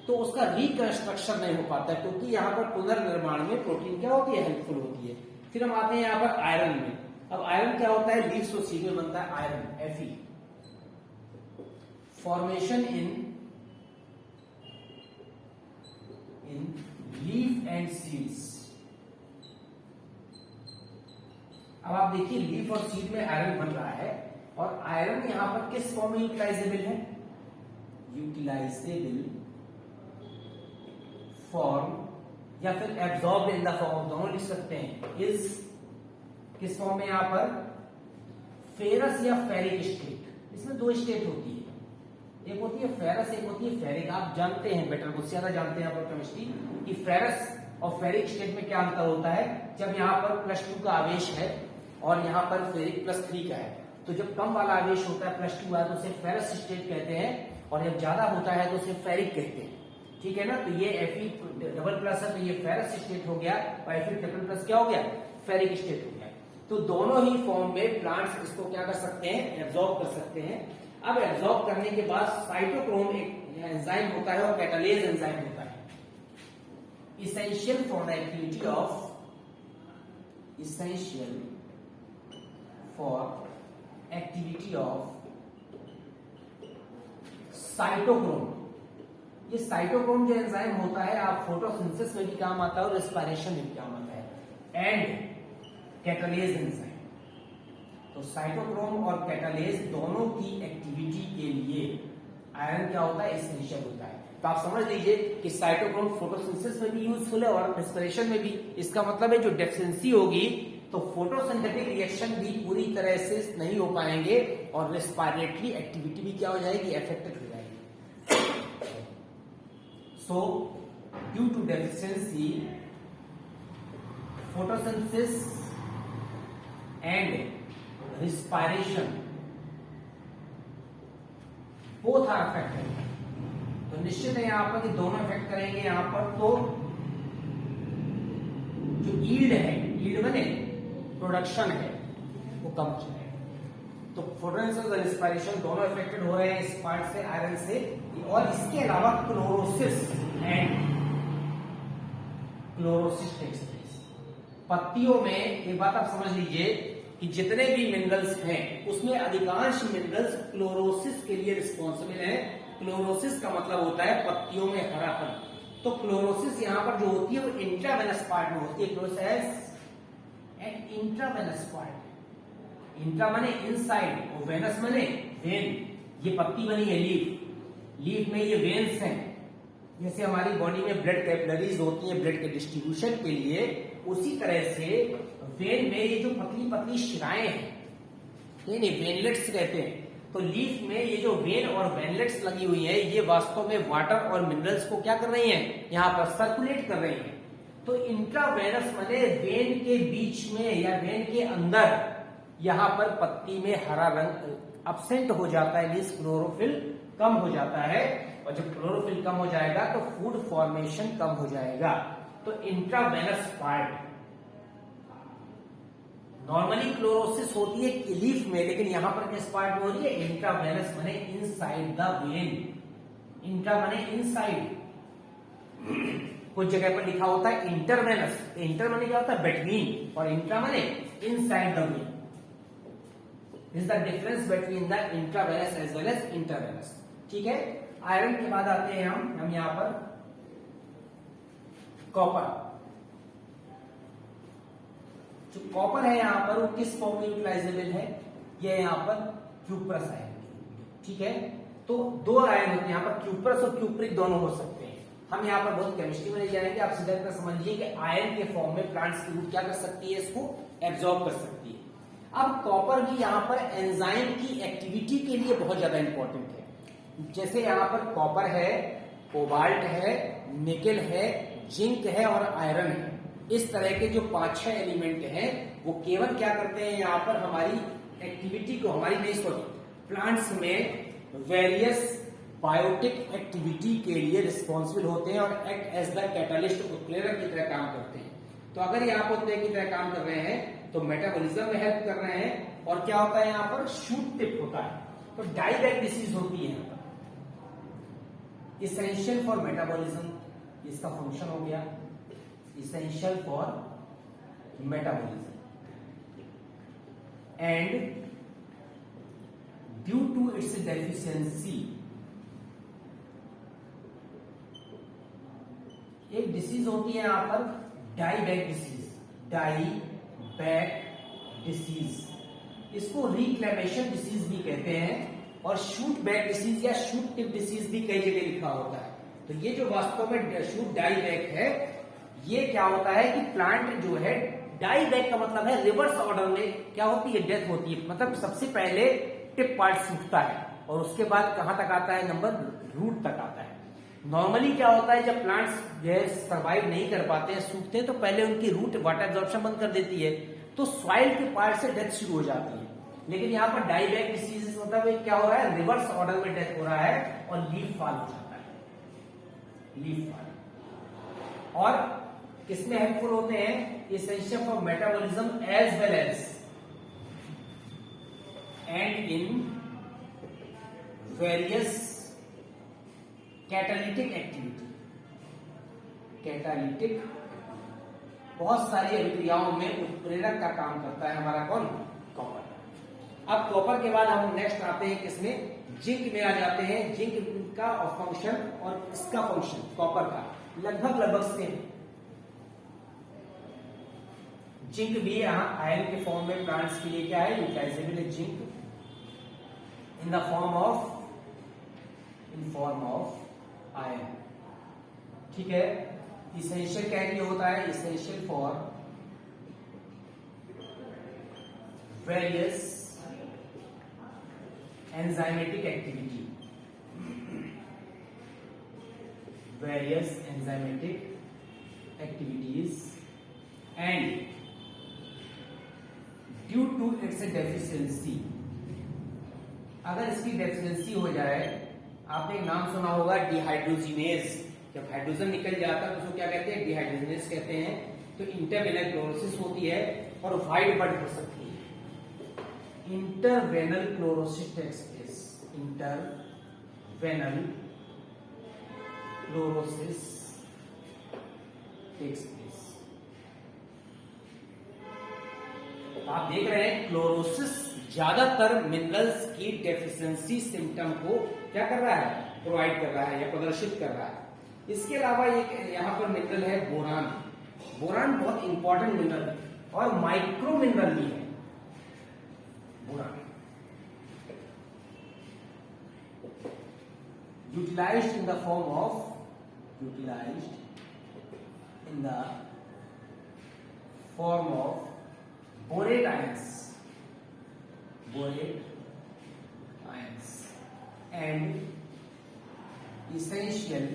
तो उसका रिकंस्ट्रक्शन नहीं हो पाता है, क्योंकि यहाँ पर पुनर्निर्माण में प्रोटीन क्या होती है, हेल्पफुल होती है। फिर हम आते हैं यहाँ पर आयरन में। अब आयरन क्या होता है, लीव्स और सीड में बनता है iron, Fe, formation in leaf and seeds. अब आप देखिए लीफ और सीड में आयरन बन रहा है, और आयरन यहां पर किस फॉर्म में यूटिलाइजेबल है, यूटिलाइजेबल फॉर्म, या फिर एब्जॉर्ब इन द फॉर्म, दोनों लिख सकते हैं। इज किस फॉर्म में, यहां पर फेरस या फेरिक स्टेट। इसमें दो स्टेट होती है, एक होती है फेरस, एक होती है फेरिक। आप जानते हैं बेटर, मुझसे ज्यादा जानते हैं आप केमिस्ट्री, कि फेरस और फेरिक स्टेट में क्या अंतर होता है। जब यहाँ पर +2 का आवेश है और यहाँ पर फेरिक +3 का है, तो जब कम वाला आवेश होता है +2 वाला, तो उसे फेरस स्टेट कहते हैं, और जब ज्यादा होता है तो उसे फेरिक कहते हैं। ठीक है ना, तो ये Fe++ है तो ये फेरस स्टेट हो गया, और Fe++ क्या हो गया, फेरिक स्टेट हो गया। तो दोनों ही फॉर्म में प्लांट्स इसको क्या कर सकते हैं, एब्जॉर्ब कर सकते हैं। अब एब्जॉर्ब करने के बाद साइटोक्रोम एक एंजाइम होता है और कैटालेज एंजाइम होता है, essential for the activity of cytochrome. ये साइटोक्रोम जो एंजाइम होता है, आप फोटोसिंथेसिस में भी काम आता है और रेस्पिरेशन में भी काम आता है, एंड कैटालेज एंजाइम। तो साइटोक्रोम और कैटालेज दोनों की एक्टिविटी के लिए आयरन क्या होता है, एसेंशियल होता है। तो आप समझ लीजिए कि साइटोक्रोम फोटोसिंथेसिस में भी यूजफुल है और रेस्पिरेशन में भी। इसका मतलब है जो डेफिशिएंसी होगी तो फोटोसिंथेटिक रिएक्शन भी पूरी तरह से नहीं हो पाएंगे, और रेस्पिरेटरी एक्टिविटी भी क्या हो जाएगी, अफेक्टेड हो जाएगी। So due to deficiency photosynthesis and respiration both are affected। तो निश्चित है यहाँ पर कि दोनों इफेक्ट करेंगे। यहाँ पर तो जो यील्ड है, यील्ड बने प्रोडक्शन है, वो कम हो जाएगा। तो फोटोसिंथेसिस और रेस्पिरेशन दोनों इफेक्टेड हो रहे हैं इस पार्ट से, आयरन से। और इसके अलावा क्लोरोसिस टेक्स प्लेस। पत्तियों में एक बात आप समझ लीजिए कि जितने भी मिनरल्स हैं उसमें अधिकांश मिनरल्स क्लोरोसिस के लिए रिस्पॉन्सिबल है। क्लोरोसिस का मतलब होता है पत्तियों में हरापन। तो क्लोरोसिस यहाँ पर जो होती है वो इंट्रावेनस पार्ट में होती है। Chlorosis and intravenous part, intra माने इनसाइड और वेनस माने वेन। ये पत्ती बनी है लीफ, लीफ में ये वेन्स हैं। जैसे हमारी बॉडी में ब्लड कैपिलरीज होती है ब्लड के डिस्ट्रीब्यूशन के लिए, उसी तरह से वेन में ये जो पतली पतली शिराएं हैं, नहीं वेनलेट्स कहते हैं। तो लीफ में ये जो वेन और वेनलेट्स लगी हुई है, ये वास्तव में वाटर और मिनरल्स को क्या कर रही हैं, यहाँ पर सर्कुलेट कर रही हैं। तो इंट्रावेनस माने वेन के बीच में या वेन के अंदर यहाँ पर पत्ती में हरा रंग अब्सेंट हो जाता है, मींस क्लोरोफिल कम हो जाता है। और जब क्लोरोफिल कम हो जाएगा तो फूड फॉर्मेशन कम हो जाएगा। तो इंट्रावेनस पार्ट नॉर्मली क्लोरोसिस होती है लीफ में, लेकिन यहां पर किस पार्ट में हो रही है? इंट्रावेनस माने इनसाइड द वेन। इंट्रा माने इनसाइड, कुछ जगह पर लिखा होता है इंटरवेनस, इंटर माने क्या होता है? बिटवीन, और इंट्रा माने inside the vein. This is the difference between the intravenous as well as intervenous. ठीक है, आयरन के बाद आते हैं हम यहां पर कॉपर। जो कॉपर है यहां पर वो किस फॉर्म में यूटिलाइजेबल है? ये यहां पर क्यूप्रस आयन। ठीक है, तो दो आयन होते हैं यहां पर, क्यूप्रस और क्यूप्रिक दोनों हो सकते हैं। हम यहां पर बहुत केमिस्ट्री में नहीं जाएंगे, आप सीधा इतना समझिए कि आयन के फॉर्म में प्लांट्स की रूट क्या कर सकती है? इसको एब्जॉर्ब कर सकती है। अब कॉपर भी यहां पर एंजाइम की एक्टिविटी के लिए बहुत ज्यादा इंपॉर्टेंट है। जैसे यहां पर कॉपर है, कोबाल्ट है, निकेल है, जिंक है और आयरन है। इस तरह के जो 5-6 एलिमेंट हैं वो केवल क्या करते हैं? यहां पर हमारी एक्टिविटी को, हमारी नहीं सॉरी, प्लांट्स में वेरियस बायोटिक एक्टिविटी के लिए रिस्पॉन्सिबल होते हैं और एक्ट एज द कैटालिस्ट, उत्प्रेरक की तरह काम करते हैं। तो अगर ये आप उत्प्रेरक की तरह काम कर रहे हैं तो मेटाबॉलिज्म में हेल्प कर रहे हैं। और क्या होता है यहां पर? शूट टिप होता है। तो डाइबैक डिसीज होती है यहां पर, इसेंशियल फॉर मेटाबॉलिज्म, इसका फंक्शन हो गया essential for metabolism, and due to its deficiency, एक डिसीज होती है यहां पर डाइबैक डिसीज, डाइबैक डिसीज, इसको रिक्लेमेशन डिसीज भी कहते हैं, और शूट बैक डिसीज या शूट टिप डिसीज भी कई जगह लिखा होता है। तो ये जो वास्तव में शूट डाइबैक है, ये क्या होता है कि प्लांट जो है, डाइबैक का मतलब है रिवर्स ऑर्डर में क्या होती है? डेथ होती है। मतलब सबसे पहले टिप पार्ट सूखता है और उसके बाद कहां तक आता है? नंबर रूट तक आता है। नॉर्मली क्या होता है, जब प्लांट्स जो है सर्वाइव नहीं कर पाते हैं, सूखते हैं, तो पहले उनकी रूट वाटर एब्जॉर्प्शन बंद कर देती है, तो सॉइल के पार्ट से डेथ शुरू हो जाती है। लेकिन यहाँ पर डाइबैक डिसीज मतलब क्या हो रहा है? रिवर्स ऑर्डर में डेथ हो रहा है और लीफ फॉल हो जाता है, लीफ फॉल। और किसमें हेल्पफुल होते हैं? Essential for metabolism as well as and in various catalytic activity. Catalytic बहुत सारी अभिक्रियाओं में उत्प्रेरक का काम करता है हमारा कौन? कॉपर। अब कॉपर के बाद हम नेक्स्ट आते हैं किसमें? जिंक में आ जाते हैं। जिंक का फंक्शन और इसका फंक्शन कॉपर का लगभग सेम। जिंक भी यहां आयन के फॉर्म में प्लांट्स के लिए क्या है? यूटिलाइजेबल है zinc in the form of ion. ठीक है, इसेंशियल क्या लिए होता है? Essential for various enzymatic activity, various enzymatic activities and due to its deficiency. अगर इसकी डेफिशिएंसी हो जाए, आपने एक नाम सुना होगा डिहाइड्रोजिनेज। जब हाइड्रोजन निकल जाता है तो उसको क्या कहते हैं? डिहाइड्रोजिनेज कहते हैं। तो इंटरवेनल क्लोरोसिस होती है और वाइड बड हो सकती है। Interveinal chlorosis takes place, interveinal chlorosis takes place. आप देख रहे हैं क्लोरोसिस ज्यादातर मिनरल्स की डेफिशिएंसी सिम्टम को क्या कर रहा है? प्रोवाइड कर रहा है या प्रदर्शित कर रहा है। इसके अलावा एक यहां पर मिनरल है बोरान। बोरान बहुत इंपॉर्टेंट मिनरल है और माइक्रो मिनरल भी है boron. Utilised in the form of borate ions and essential.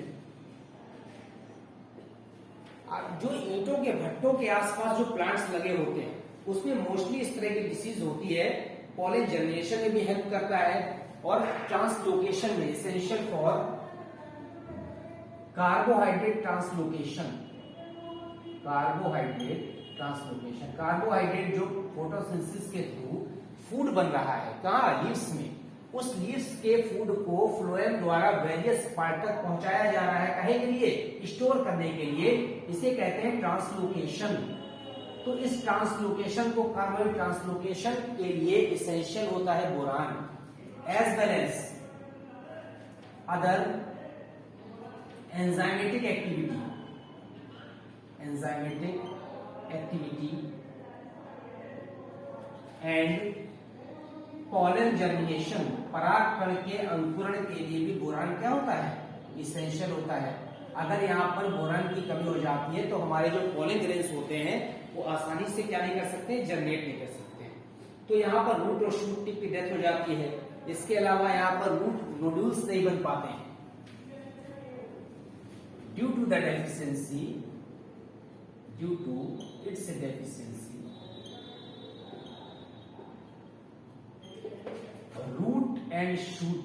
जो ईंटों के भट्टों के आसपास जो प्लांट्स लगे होते हैं उसमें मोस्टली इस तरह की डिसीज होती है। पॉलन जनरेशन में भी हेल्प करता है और ट्रांसलोकेशन में, essential for carbohydrate translocation, carbohydrate translocation. Carbohydrate जो फोटोसिंथेसिस के थ्रू फूड बन रहा है कहाँ, लीव्स में, उस लीव्स के फूड को फ्लोएम द्वारा वेरियस पार्ट तक पहुंचाया जा रहा है, काहे के लिए, स्टोर करने के लिए, इसे कहते हैं ट्रांसलोकेशन। तो इस ट्रांसलोकेशन को, कार्बन ट्रांसलोकेशन के लिए इसेंशियल होता है boron, as well as other enzymatic activity and pollen germination, परागकण के अंकुरण के लिए भी बोरान क्या होता है, इसेंशियल होता है। अगर यहाँ पर बोरान की कमी हो जाती है तो हमारे जो पॉलन ग्रेन्स होते हैं वो आसानी से क्या नहीं कर सकते, जनरेट नहीं कर सकते। तो यहाँ पर रूट और शूट टिप की डेथ हो जाती है। इसके अलावा यहाँ पर रूट नोड्यूल्स नहीं बन पाते हैं due to its deficiency. Root and shoot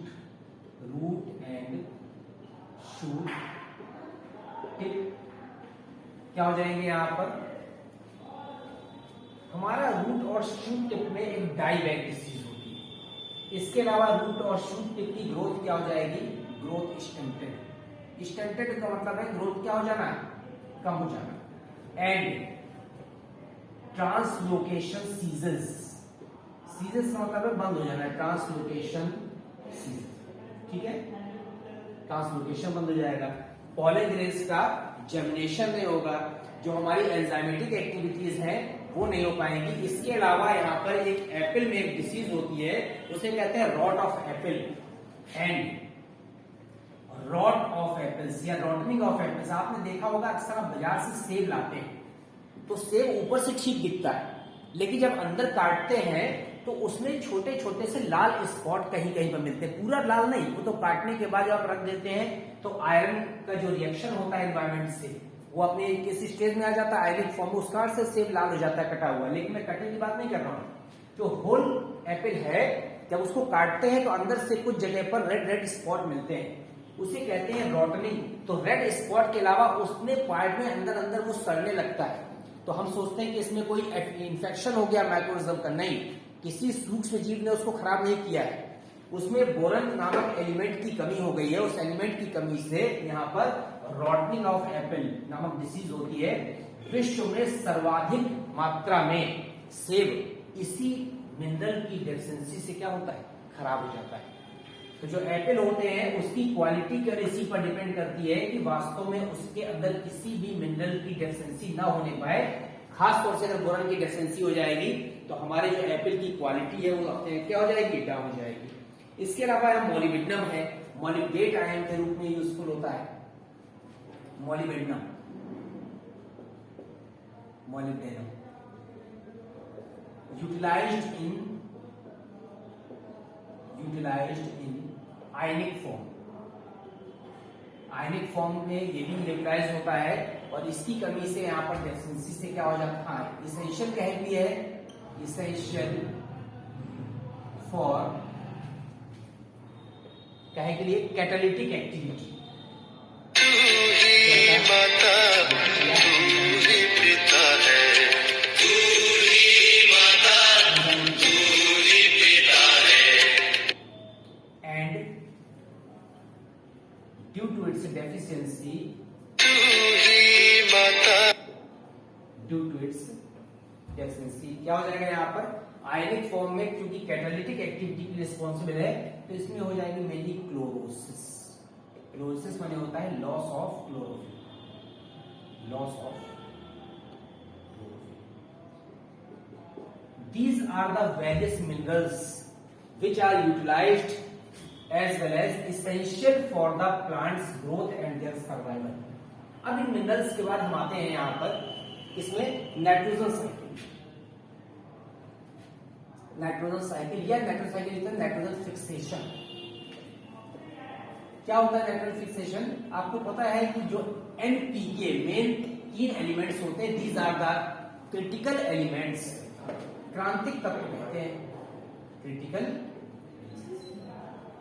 tip क्या हो जाएंगे, यहां पर हमारा रूट और शूट टिप में एक डाईबैक डिसीज होती है। इसके अलावा रूट और शूट टिप की ग्रोथ क्या हो जाएगी, ग्रोथ स्टंटेड। स्टंटेड का मतलब है ग्रोथ क्या हो जाना, कम हो जाना। एंड ट्रांसलोकेशन सीजस का मतलब है बंद हो जाना है, ट्रांसलोकेशन सीजस, ठीक है, ट्रांसलोकेशन बंद हो जाएगा। पॉलन ग्रेन्स का जर्मिनेशन नहीं होगा, जो हमारी एंजाइमेटिक एक्टिविटीज हैं वो नहीं हो पाएंगी। इसके अलावा यहाँ पर एक एप्पल में एक डिसीज होती है, उसे कहते हैं rot of apple and rot of apples या रॉटनिंग ऑफ एप्पल्स। आपने देखा होगा अक्सर आप बाजार से सेब लाते हैं तो सेब ऊपर से ठीक दिखता है, लेकिन जब अंदर काटते हैं तो उसमें छोटे छोटे से लाल स्पॉट कहीं कहीं पर मिलते हैं, पूरा लाल नहीं, वो तो काटने के बाद जब आप रख देते हैं तो आयरन का जो रिएक्शन होता है एनवायरमेंट से वो अपने किसी स्टेज में आ जाता है, आयनिक फॉर्म में, उस कारण से सेब लाल हो जाता है कटा हुआ। लेकिन मैं कटिंग की बात नहीं कर रहा हूं, जो होल एप्पल है जब उसको काटते हैं तो अंदर से कुछ जगह पर रेड रेड स्पॉट मिलते हैं, उसे कहते हैं रॉटनिंग। तो रेड स्पॉट के अलावा उसने पार्ट में अंदर अंदर वो सड़ने लगता है, तो हम सोचते हैं कि इसमें कोई इन्फेक्शन हो गया माइक्रोऑर्गेनिज्म का, नहीं, किसी सूक्ष्म जीव ने उसको खराब नहीं किया है, उसमें बोरन नामक एलिमेंट की कमी हो गई है। उस एलिमेंट की कमी से यहाँ पर रॉटनिंग ऑफ एप्पल नामक डिसीज होती है। विश्व में सर्वाधिक मात्रा में सेब इसी मिनरल की डेफिशिएंसी से क्या होता है, खराब हो जाता है। तो जो एप्पल होते हैं उसकी क्वालिटी और इसी पर डिपेंड करती है कि वास्तव में उसके अंदर किसी भी मिनरल की डेफिशिएंसी ना होने पाए। खास तौर से अगर बोरन की डेफिशिएंसी हो जाएगी तो हमारे जो एप्पल की क्वालिटी है वो अपने क्या हो जाएगी, डाउन हो जाएगी। इसके अलावा मॉलिब्डेनम है, मॉलिब्डेट आयन के रूप में यूजफुल होता है। मॉलिब्डेनम यूटिलाइज्ड इन आयनिक फॉर्म में ये भी यूटिलाइज होता है, और इसकी कमी से यहाँ पर डेफिशिएंसी से क्या हो जाता है, इसेंशियल कहे भी है, इसेंशियल फॉर कहे के लिए catalytic activity. Due to its deficiency क्या हो जाएगा यहाँ पर, आयनिक फॉर्म में क्योंकि कैटालिटिक एक्टिविटी की रिस्पॉन्सिबल है तो इसमें हो जाएगी मेनली क्लोरोसिस। क्लोरोसिस माने होता है loss of chlorophyll. These are the various minerals which are utilized as well as essential for the plant's growth and their survival. अब इन मिनरल्स के बाद हम आते हैं यहाँ पर इसमें नाइट्रोजन साइकिल या नाइट्रोजन फिक्सेशन। क्या होता है नाइट्रोजन फिक्सेशन? आपको पता है कि जो एनपीके मेन 3 एलिमेंट्स होते हैं, these are the critical elements, क्रांतिक तत्व कहते हैं, क्रिटिकल।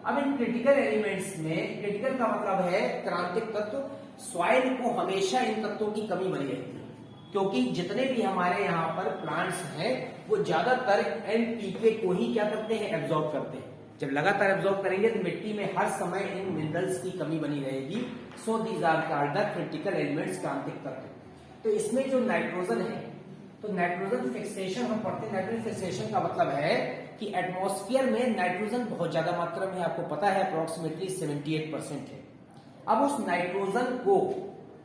अब इन क्रिटिकल एलिमेंट्स में, क्रिटिकल का मतलब है क्रांतिक तत्व, सॉइल को हमेशा इन तत्वों की कमी बनी रहती है। क्योंकि जितने भी हमारे यहाँ पर प्लांट्स हैं वो ज्यादातर एनपीके को ही क्या करते हैं, एब्जॉर्ब करते हैं। जब लगातार एब्जॉर्ब करेंगे तो मिट्टी में हर समय इन मिनरल्स की कमी बनी रहेगी। So these are called the critical elements, क्रांतिक तत्व। तो इसमें जो नाइट्रोजन है, तो नाइट्रोजन फिक्सेशन हम पढ़ते हैं। नाइट्रोजन फिक्सेशन का मतलब है कि एटमॉस्फेयर में नाइट्रोजन बहुत ज्यादा मात्रा में, आपको पता है अप्रोक्सीमेटली 78% है। अब उस नाइट्रोजन को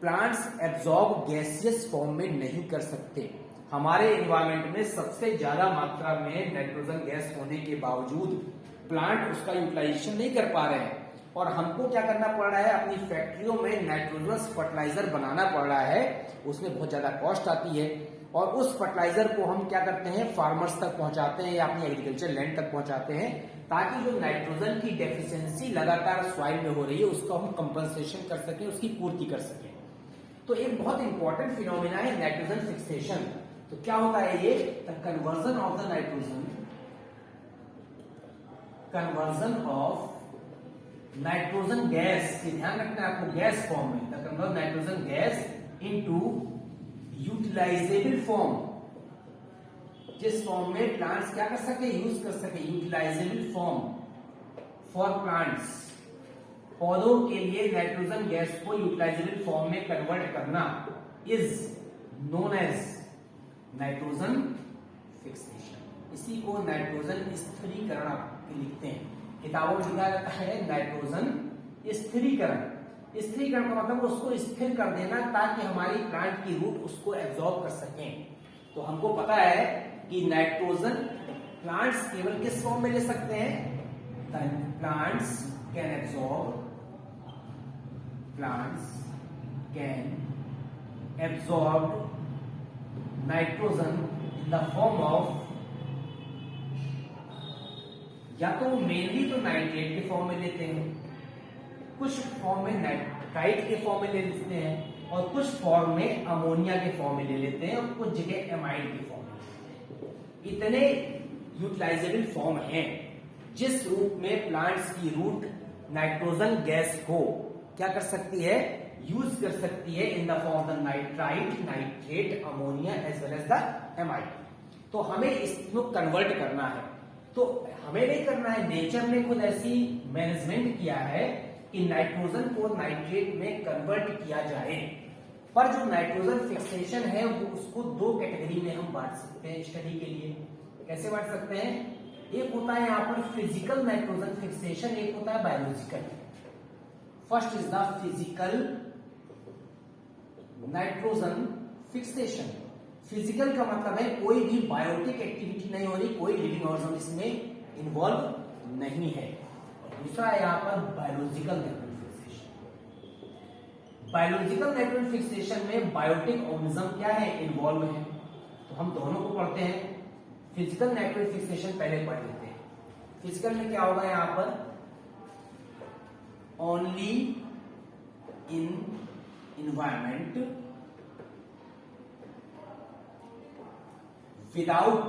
प्लांट्स एब्जॉर्ब गैसियस फॉर्म में नहीं कर सकते। हमारे एनवायरमेंट में सबसे ज्यादा मात्रा में नाइट्रोजन गैस होने के बावजूद प्लांट उसका यूटिलाइजेशन नहीं कर पा रहे हैं, और हमको क्या करना पड़ रहा है, अपनी फैक्ट्रियों में नाइट्रोजनस फर्टिलाइजर बनाना पड़ रहा है। उसमें बहुत ज्यादा कॉस्ट आती है, और उस फर्टिलाइजर को हम क्या करते हैं, फार्मर्स तक पहुंचाते हैं या अपनी एग्रीकल्चर लैंड तक पहुंचाते हैं, ताकि जो नाइट्रोजन की डेफिशिएंसी लगातार सॉइल में हो रही है उसको हम कंपनसेशन कर सकें, उसकी पूर्ति कर सकें। तो एक बहुत इंपॉर्टेंट फिनोमिना है नाइट्रोजन फिक्सेशन। तो क्या होता है ये, the conversion of the nitrogen, conversion of nitrogen gas, ध्यान रखना है आपको, गैस फॉर्म में, the conversion nitrogen gas into utilisable form, जिस फॉर्म में प्लांट्स क्या कर सके, यूज कर सके, यूटिलाइजेबल फॉर्म फॉर प्लांट्स। पौधों के लिए नाइट्रोजन गैस को यूटिलाइजेबल फॉर्म में कन्वर्ट करना is known as nitrogen fixation. इसी को नाइट्रोजन स्थिरीकरण लिखते हैं, किताबों में लिखा जाता है नाइट्रोजन स्थिरीकरण। स्थिरीकरण का मतलब उसको स्थिर कर देना, ताकि हमारी प्लांट की रूट उसको एब्जॉर्ब कर सकें। तो हमको पता है कि नाइट्रोजन प्लांट्स केवल किस फॉर्म में ले सकते हैं, plants can absorb, plants can absorb nitrogen in the form of, या तो मेनली तो नाइट्रेट के फॉर्म में लेते हैं, कुछ फॉर्म में नाइट्राइट के फॉर्म में ले लेते हैं, और कुछ फॉर्म में अमोनिया के फॉर्म में ले लेते हैं, और कुछ जगह एमाइड के फॉर्म में लेते हैं। इतने यूटिलाइजेबल फॉर्म हैं जिस रूप में प्लांट्स की रूट नाइट्रोजन गैस को क्या कर सकती है, यूज कर सकती है in the form of the nitrite, nitrate, ammonia as well as the amide. तो हमें इसको कन्वर्ट करना है। तो हमें नहीं करना है, नेचर ने खुद ऐसी मैनेजमेंट किया है कि नाइट्रोजन को नाइट्रेट में कन्वर्ट किया जाए। पर जो नाइट्रोजन फिक्सेशन है वो उसको दो कैटेगरी में हम बांट सकते हैं स्टडी के लिए। कैसे बांट सकते हैं, एक होता है यहाँ पर फिजिकल नाइट्रोजन फिक्सेशन, एक होता है biological. First is the physical nitrogen fixation. Physical का मतलब है कोई भी बायोटिक एक्टिविटी नहीं हो रही, कोई लिविंग ऑर्गेनिज्म इसमें इन्वॉल्व नहीं है। और दूसरा है यहाँ पर biological nitrogen fixation. Biological nitrogen fixation में बायोटिक ऑर्गेनिज्म क्या है, इन्वॉल्व है। तो हम दोनों को पढ़ते हैं। फिजिकल नाइट्रोजन फिक्सेशन पहले पढ़ लेते हैं। फिजिकल में क्या होगा यहाँ पर, only in environment without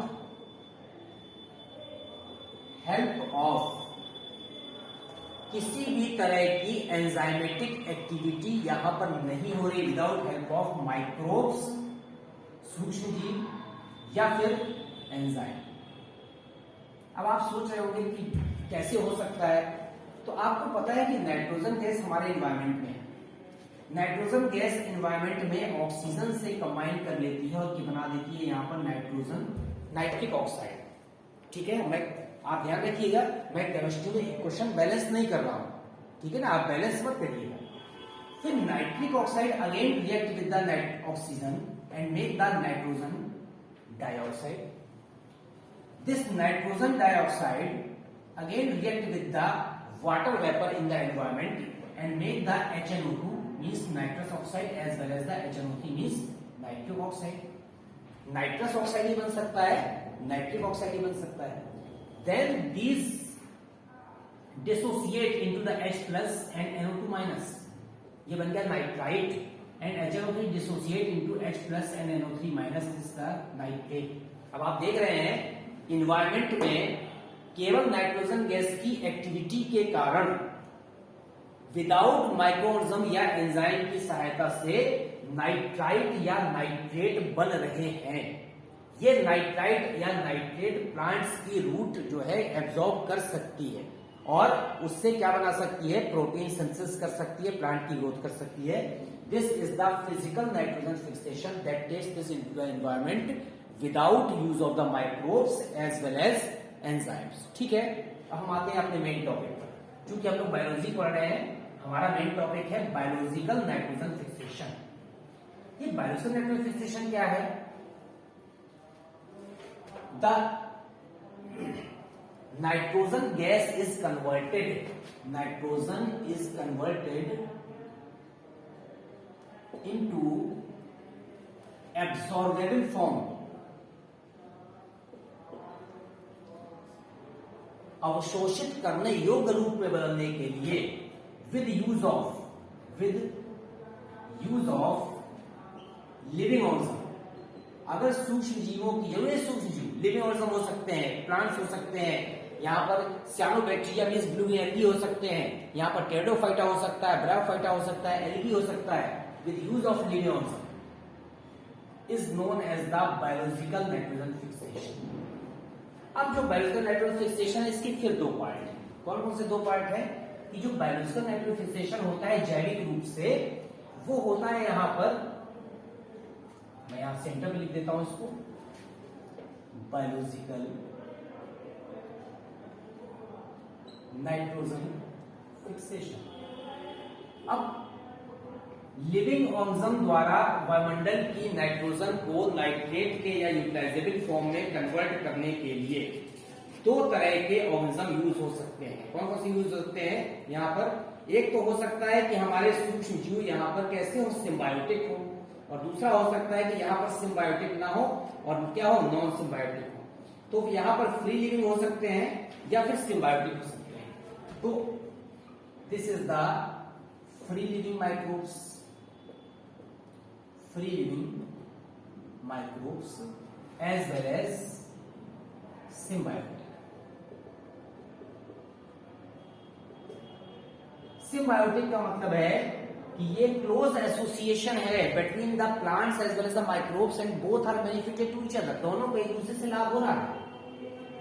help of, किसी भी तरह की एंजाइमेटिक एक्टिविटी यहां पर नहीं हो रही, विदाउट हेल्प ऑफ माइक्रोब्स, सूक्ष्म जीव या फिर एंजाइम। अब आप सोच रहे होंगे कि कैसे हो सकता है, तो आपको पता है कि नाइट्रोजन गैस हमारे एनवायरमेंट में है। नाइट्रोजन गैस एनवायरमेंट में ऑक्सीजन से कंबाइन कर लेती है और बना देती है यहाँ पर नाइट्रोजन नाइट्रिक ऑक्साइड। ठीक है, आप ध्यान रखिएगा, मैं केमिस्ट्री में क्वेश्चन बैलेंस नहीं कर रहा हूं, ठीक है ना, आप बैलेंस मत करिएगा। फिर nitric oxide again react with the oxygen and make the nitrogen dioxide. This nitrogen dioxide again react with the water vapour in the environment and make the HNO2 means nitrous oxide as well as the HNO3 means nitric oxide. Nitrous oxide ही बन सकता है, nitric oxide ही बन सकता है। Then these dissociate into the H plus and NO2 minus. ये बन गया nitrite and HNO3 dissociate into H plus and NO3 minus is the nitrate. अब आप देख रहे हैं इन्वायरमेंट में केवल नाइट्रोजन गैस की एक्टिविटी के कारण विदाउट माइक्रोऑर्गेनिज्म या एंजाइम की सहायता से नाइट्राइट या नाइट्रेट बन रहे हैं। ये नाइट्राइट या नाइट्रेट प्लांट्स की रूट जो है एब्जॉर्ब कर सकती है और उससे क्या बना सकती है, प्रोटीन सिंथेसिस कर सकती है, प्लांट की ग्रोथ कर सकती है। This is the physical nitrogen fixation that takes this into the environment without use of the microbes as well as enzymes. ठीक है, अब हम आते हैं अपने मेन टॉपिक पर। चूंकि हम लोग बायोलॉजी पढ़ रहे हैं, हमारा मेन टॉपिक है बायोलॉजिकल नाइट्रोजन फिक्सेशन। ये बायोलॉजिकल नाइट्रोजन फिक्सेशन क्या है? The nitrogen gas is converted into absorbable form, अवशोषित करने योग्य रूप में बदलने के लिए with use of living organism. अगर सूक्ष्म जीवों की जरूरत, सूक्ष्म जीव लिविंग ऑर्गेनिज्म हो सकते हैं, प्लांट्स हो सकते हैं, यहाँ पर सियानोबैक्टीरिया मींस ब्लू एल्गी हो सकते हैं, यहाँ पर टेरिडोफाइटा हो सकता है, ब्रायोफाइटा हो सकता है, एल्गी हो सकता है, with use of living organism is known as the biological nitrogen fixation. अब जो बायोलॉजिकल नाइट्रोजन फिक्सेशन है, इसके फिर दो पार्ट हैं। कौन कौन से दो पार्ट है? कि जो बायोलॉजिकल नाइट्रोजन फिक्सेशन होता है जैविक रूप से, वो होता है यहाँ पर, मैं यहां सेंटर में लिख देता हूं इसको, बायोलॉजिकल नाइट्रोजन फिक्सेशन। अब लिविंग ऑर्गेनिज्म द्वारा वायुमंडल की नाइट्रोजन को नाइट्रेट के या यूटिलाइजेबल फॉर्म में कन्वर्ट करने के लिए दो तरह के ऑर्गेनिज्म यूज हो सकते हैं। कौन कौन से यूज हो सकते हैं? यहाँ पर एक तो हो सकता है कि हमारे सूक्ष्म जीव यहाँ पर कैसे हो, सिम्बायोटिक हो, और दूसरा हो सकता है कि यहाँ पर सिम्बायोटिक ना हो और क्या हो, नॉन सिम्बायोटिक हो। तो यहाँ पर फ्री लिविंग हो सकते हैं या फिर सिम्बायोटिक हो सकते हैं। तो this is the free living microbes, as well as symbiotic. Symbiotic का मतलब है कि ये क्लोज एसोसिएशन है between the plants as well as the microbes and both are benefited to each other. दोनों को एक दूसरे से लाभ हो रहा है,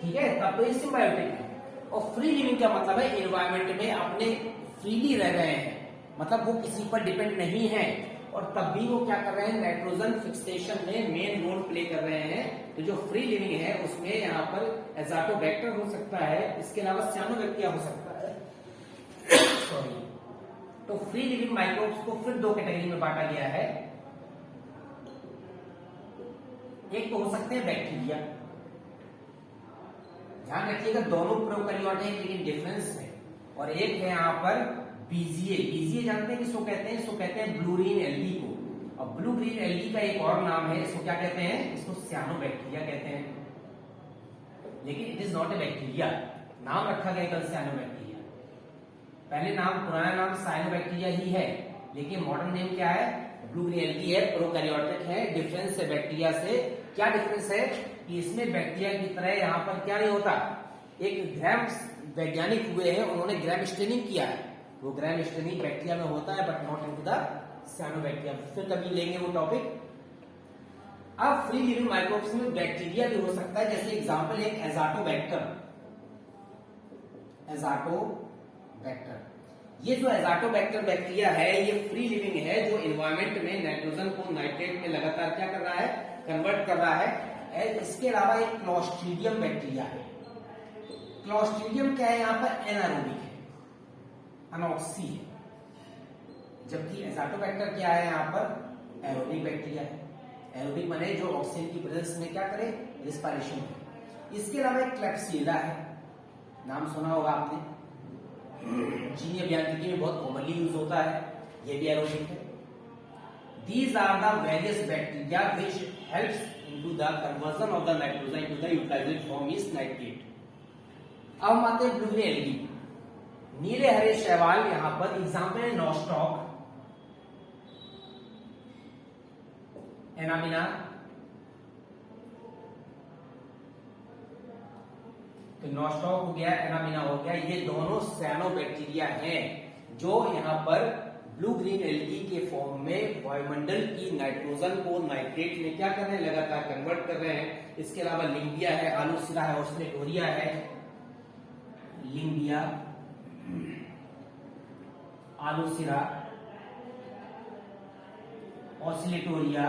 ठीक है, तब तो ये सिम्बायोटिक है। और फ्री लिविंग का मतलब है एनवायरमेंट में अपने फ्रीली रह रहे हैं, मतलब वो किसी पर डिपेंड नहीं है, और तब भी वो क्या कर रहे हैं, नाइट्रोजन फिक्सेशन में मेन रोल प्ले कर रहे हैं। तो जो फ्री लिविंग है उसमें यहाँ पर एजाटोबैक्टर हो सकता है, इसके अलावा सियानोबैक्टीरिया हो सकता है। सॉरी। तो फ्री लिविंग माइक्रोब्स को फिर दो कैटेगरी में बांटा गया है। एक तो हो सकते हैं बैक्टीरिया, ध्यान रखिएगा दोनों प्रोकैरियोट हैं लेकिन डिफरेंस है। और एक है यहाँ पर बीजीए जानते हैं किसको कहते हैं? इसको कहते हैं ब्लू ग्रीन एल्गी को। और ब्लू ग्रीन एल्गी का एक और नाम है, इसको क्या कहते हैं? इसको सियानोबैक्टीरिया कहते हैं, लेकिन it is not a bacteria. नाम रखा गया कल सियानोबैक्टीरिया, पहले नाम पुराना नाम साइनोबैक्टीरिया ही है, लेकिन मॉडर्न नेम क्या है? ब्लू ग्रीन एल्गी है, प्रोकैरियोटिक है। डिफरेंस है बैक्टीरिया से, क्या डिफरेंस है कि इसमें बैक्टीरिया की तरह यहाँ पर क्या नहीं होता, एक ग्राम वैज्ञानिक हुए हैं, उन्होंने ग्राम स्टेनिंग किया है, वो ग्राम स्टेनिंग बैक्टीरिया में होता है बट नॉट इनटू द सियानोबैक्टीरिया। फिर कभी लेंगे वो टॉपिक। अब फ्री लिविंग माइक्रोब्स में बैक्टीरिया भी हो सकता है, जैसे एग्जांपल एक एजाटोबैक्टर। ये जो एजाटोबैक्टर बैक्टीरिया है ये फ्री लिविंग है, जो एनवायरमेंट में नाइट्रोजन को नाइट्रेट में लगातार क्या कर रहा है, कन्वर्ट कर रहा है। इसके अलावा एक क्लोस्ट्रीडियम बैक्टीरिया है। क्लोस्ट्रीडियम क्या है? यहाँ पर एनारोबिक है, अनॉक्सी है, जबकि एजाटोबैक्टर क्या है? यहाँ पर एरोबिक बैक्टीरिया है। एरोबिक माने जो ऑक्सीजन की प्रेजेंस में क्या करे, रिस्पायरेशन करे। इसके अलावा एक क्लेप्सिएला है, नाम सुना होगा आपने, जीनी अभियांत्रिकी में बहुत कॉमनली यूज होता है, ये भी एरोबिक है। These are the various bacteria which helps into the conversion of the nitrogen into the utilized form is nitrate. अब हम आते हैं ब्लू ग्रीन एल्गी, नीले हरे शैवाल। यहाँ पर एग्जाम्पल है नॉस्टॉक, एनामिना। तो नॉस्टॉक हो गया, एनामिना हो गया, ये दोनों साइनोबैक्टीरिया हैं जो यहाँ पर ब्लू ग्रीन एल्गी के फॉर्म में वायुमंडल की नाइट्रोजन को नाइट्रेट में क्या कर रहे हैं, लगातार कन्वर्ट कर रहे हैं। इसके अलावा लिंबिया है, आलूसिरा है, ऑस्लेटोरिया है, Lyngbya, Aulosira, Oscillatoria,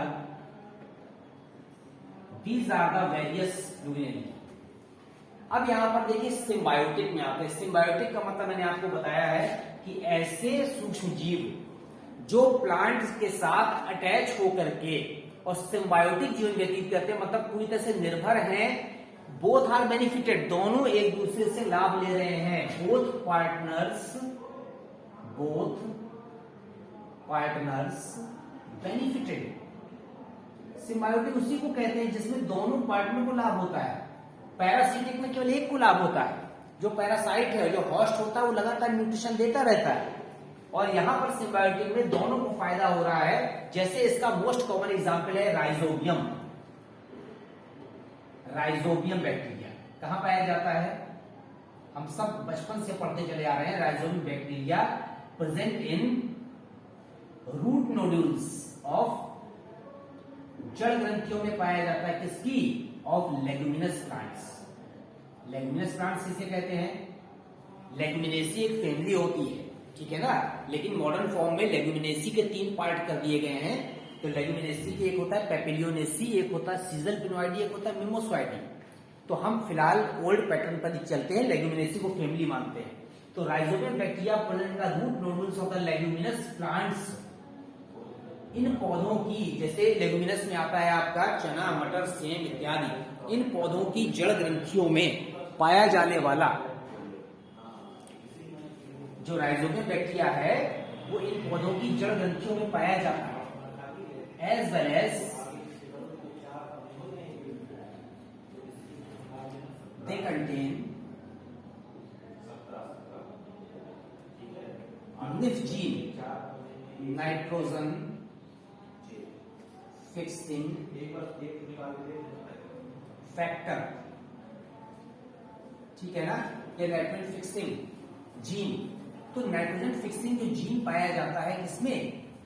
these are the various blue green algae. अब यहां पर देखिए सिम्बायोटिक में आते हैं। सिम्बायोटिक का मतलब मैंने आपको बताया है कि ऐसे सूक्ष्म जीव जो प्लांट्स के साथ अटैच होकर के और सिम्बायोटिक जीवन व्यतीत करते हैं, मतलब पूरी तरह से निर्भर हैं। बोथ आर बेनिफिटेड, दोनों एक दूसरे से लाभ ले रहे हैं। Both partners benefited. सिम्बायोटिक उसी को कहते हैं जिसमें दोनों पार्टनर को लाभ होता है। पैरासिटिक में केवल एक को लाभ होता है। जो पैरासाइट है, जो होस्ट होता है, वो लगातार न्यूट्रिशन देता रहता है। और यहां पर सिम्बायोटिक में दोनों को फायदा हो रहा है। जैसे इसका मोस्ट कॉमन एग्जांपल है राइजोबियम। राइजोबियम बैक्टीरिया कहां पाया जाता है? हम सब बचपन से पढ़ते चले आ रहे हैं। Rhizobium bacteria present in root nodules of, जड़ ग्रंथियों में पाया जाता है किसकी? Of leguminous plants. Leguminous plants किसे कहते हैं? लेगुमिनेसी एक फैमिली होती है, ठीक है ना। लेकिन मॉडर्न फॉर्म में लेगुमिनेसी के 3 पार्ट कर दिए गए हैं। तो लेगुमिनेसी के एक होता है पेपिलियोनेसी, एक होता है सीजल पिनोइडी, एक होता है मिमोसॉइडी। तो हम फिलहाल ओल्ड पैटर्न पर ही चलते हैं, लेगुमिनेसी को फैमिली मानते हैं। तो rhizobium bacteria present the root nodules of the leguminous plants. इन पौधों की, जैसे लेगुमिनस में आता है आपका चना, मटर, सेम इत्यादि, इन पौधों की जड़ ग्रंथियों में पाया जाने वाला जो राइजोबियम बैक्टीरिया है वो इन पौधों की जड़ ग्रंथियों में पाया जाता है। As well as they contain nif gene, nitrogen fixing factor, ठीक है ना। ये नाइट्रोजन फिक्सिंग जीन, तो नाइट्रोजन फिक्सिंग जो जीन पाया जाता है किसमें?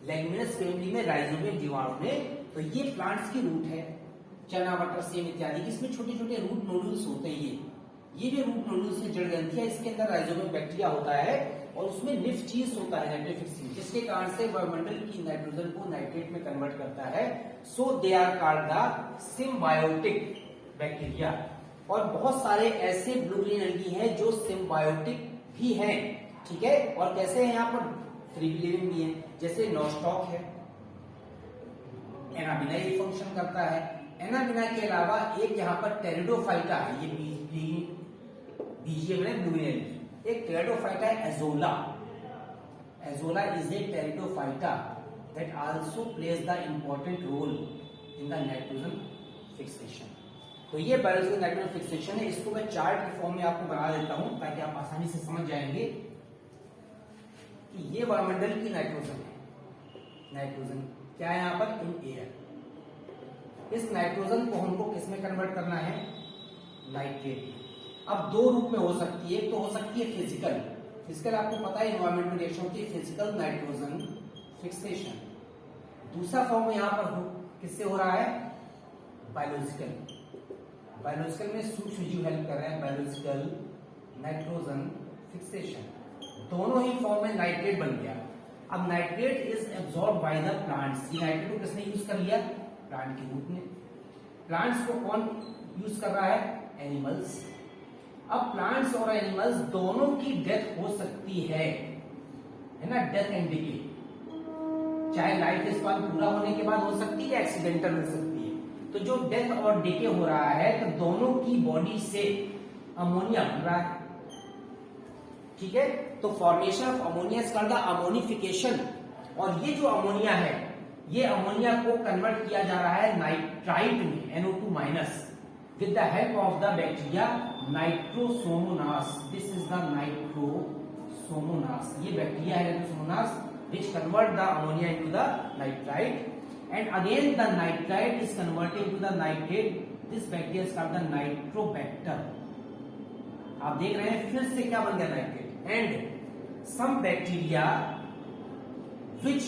लेगुमिनस फैमिली में, राइजोबियम जीवाणु में। तो ये प्लांट्स की रूट है, चना, मटर, सेम इत्यादि, इसमें छोटे छोटे रूट नोडुल्स होते हैं। ये जो रूट नोडुल्स है, जड़ ग्रंथियां, इसके अंदर राइजोबियम बैक्टीरिया होता है और उसमें निफ चीज होता है, नाइट्रोजन फिक्सिंग, जिसके कारण से वायुमंडल की नाइट्रोजन को नाइट्रेट में कन्वर्ट करता है। So they are called the symbiotic bacteria. और बहुत सारे ऐसे ब्लू ग्रीन एल्गी हैं जो सिम्बायोटिक भी हैं, ठीक है। और कैसे हैं? यहाँ पर फ्री लिविंग भी है, जैसे नॉस्टॉक है, एनाबिना ये फंक्शन करता है। एनाबिना के अलावा एक यहाँ पर टेरिडोफाइटा है, ये बीजीएम है ब्लू ग्रीन एल्गी। एक टेरिडोफाइटा है azolla. Azolla is a pteridophyta that also plays the important role in the nitrogen fixation. तो ये बायोलॉजिकल नाइट्रोजन फिक्सेशन है। इसको मैं चार्ट के फॉर्म में आपको बना देता हूं ताकि आप आसानी से समझ जाएंगे कि ये वायुमंडल की नाइट्रोजन है। नाइट्रोजन क्या है यहाँ पर? In air. इस नाइट्रोजन को हमको किस में कन्वर्ट करना है? नाइट्रेट। अब 2 रूप में हो सकती है। एक तो हो सकती है फिजिकल। फिजिकल आपको पता है एनवायरमेंटल रिएक्शन होती है फिजिकल नाइट्रोजन फिक्सेशन। दूसरा फॉर्म यहाँ पर किससे हो रहा है? बायोलॉजिकल। बायोलॉजिकल में सूक्ष्म जीव हेल्प कर रहे हैं। बायोलॉजिकल नाइट्रोजन फिक्सेशन, दोनों ही फॉर्म में नाइट्रेट बन गया। अब nitrate is absorb by the plants. ये नाइट्रेट को किसने यूज कर लिया? प्लांट के रूप में। प्लांट्स को कौन यूज कर रहा है? एनिमल्स। अब प्लांट्स और एनिमल्स दोनों की डेथ हो सकती है ना, डेथ एंड डिके। चाहे लाइफ स्पान पूरा होने के बाद हो सकती है या एक्सीडेंटल हो सकती है। तो जो डेथ और डिके हो रहा है तो दोनों की बॉडी से अमोनिया बन रहा है, ठीक है। तो formation of ammonia is called the ammonification. और ये जो अमोनिया है, ये अमोनिया को कन्वर्ट किया जा रहा है नाइट्राइट में, NO2 minus, with the help of the bacteria Nitrosomonas. This is the Nitrosomonas. ये बैक्टीरिया है Nitrosomonas which convert the ammonia into the nitrite, and again the nitrite is converted into the nitrate. This bacteria is called the Nitrobacter. आप देख रहे हैं फिर से क्या बन गया? Nitrate. And some bacteria which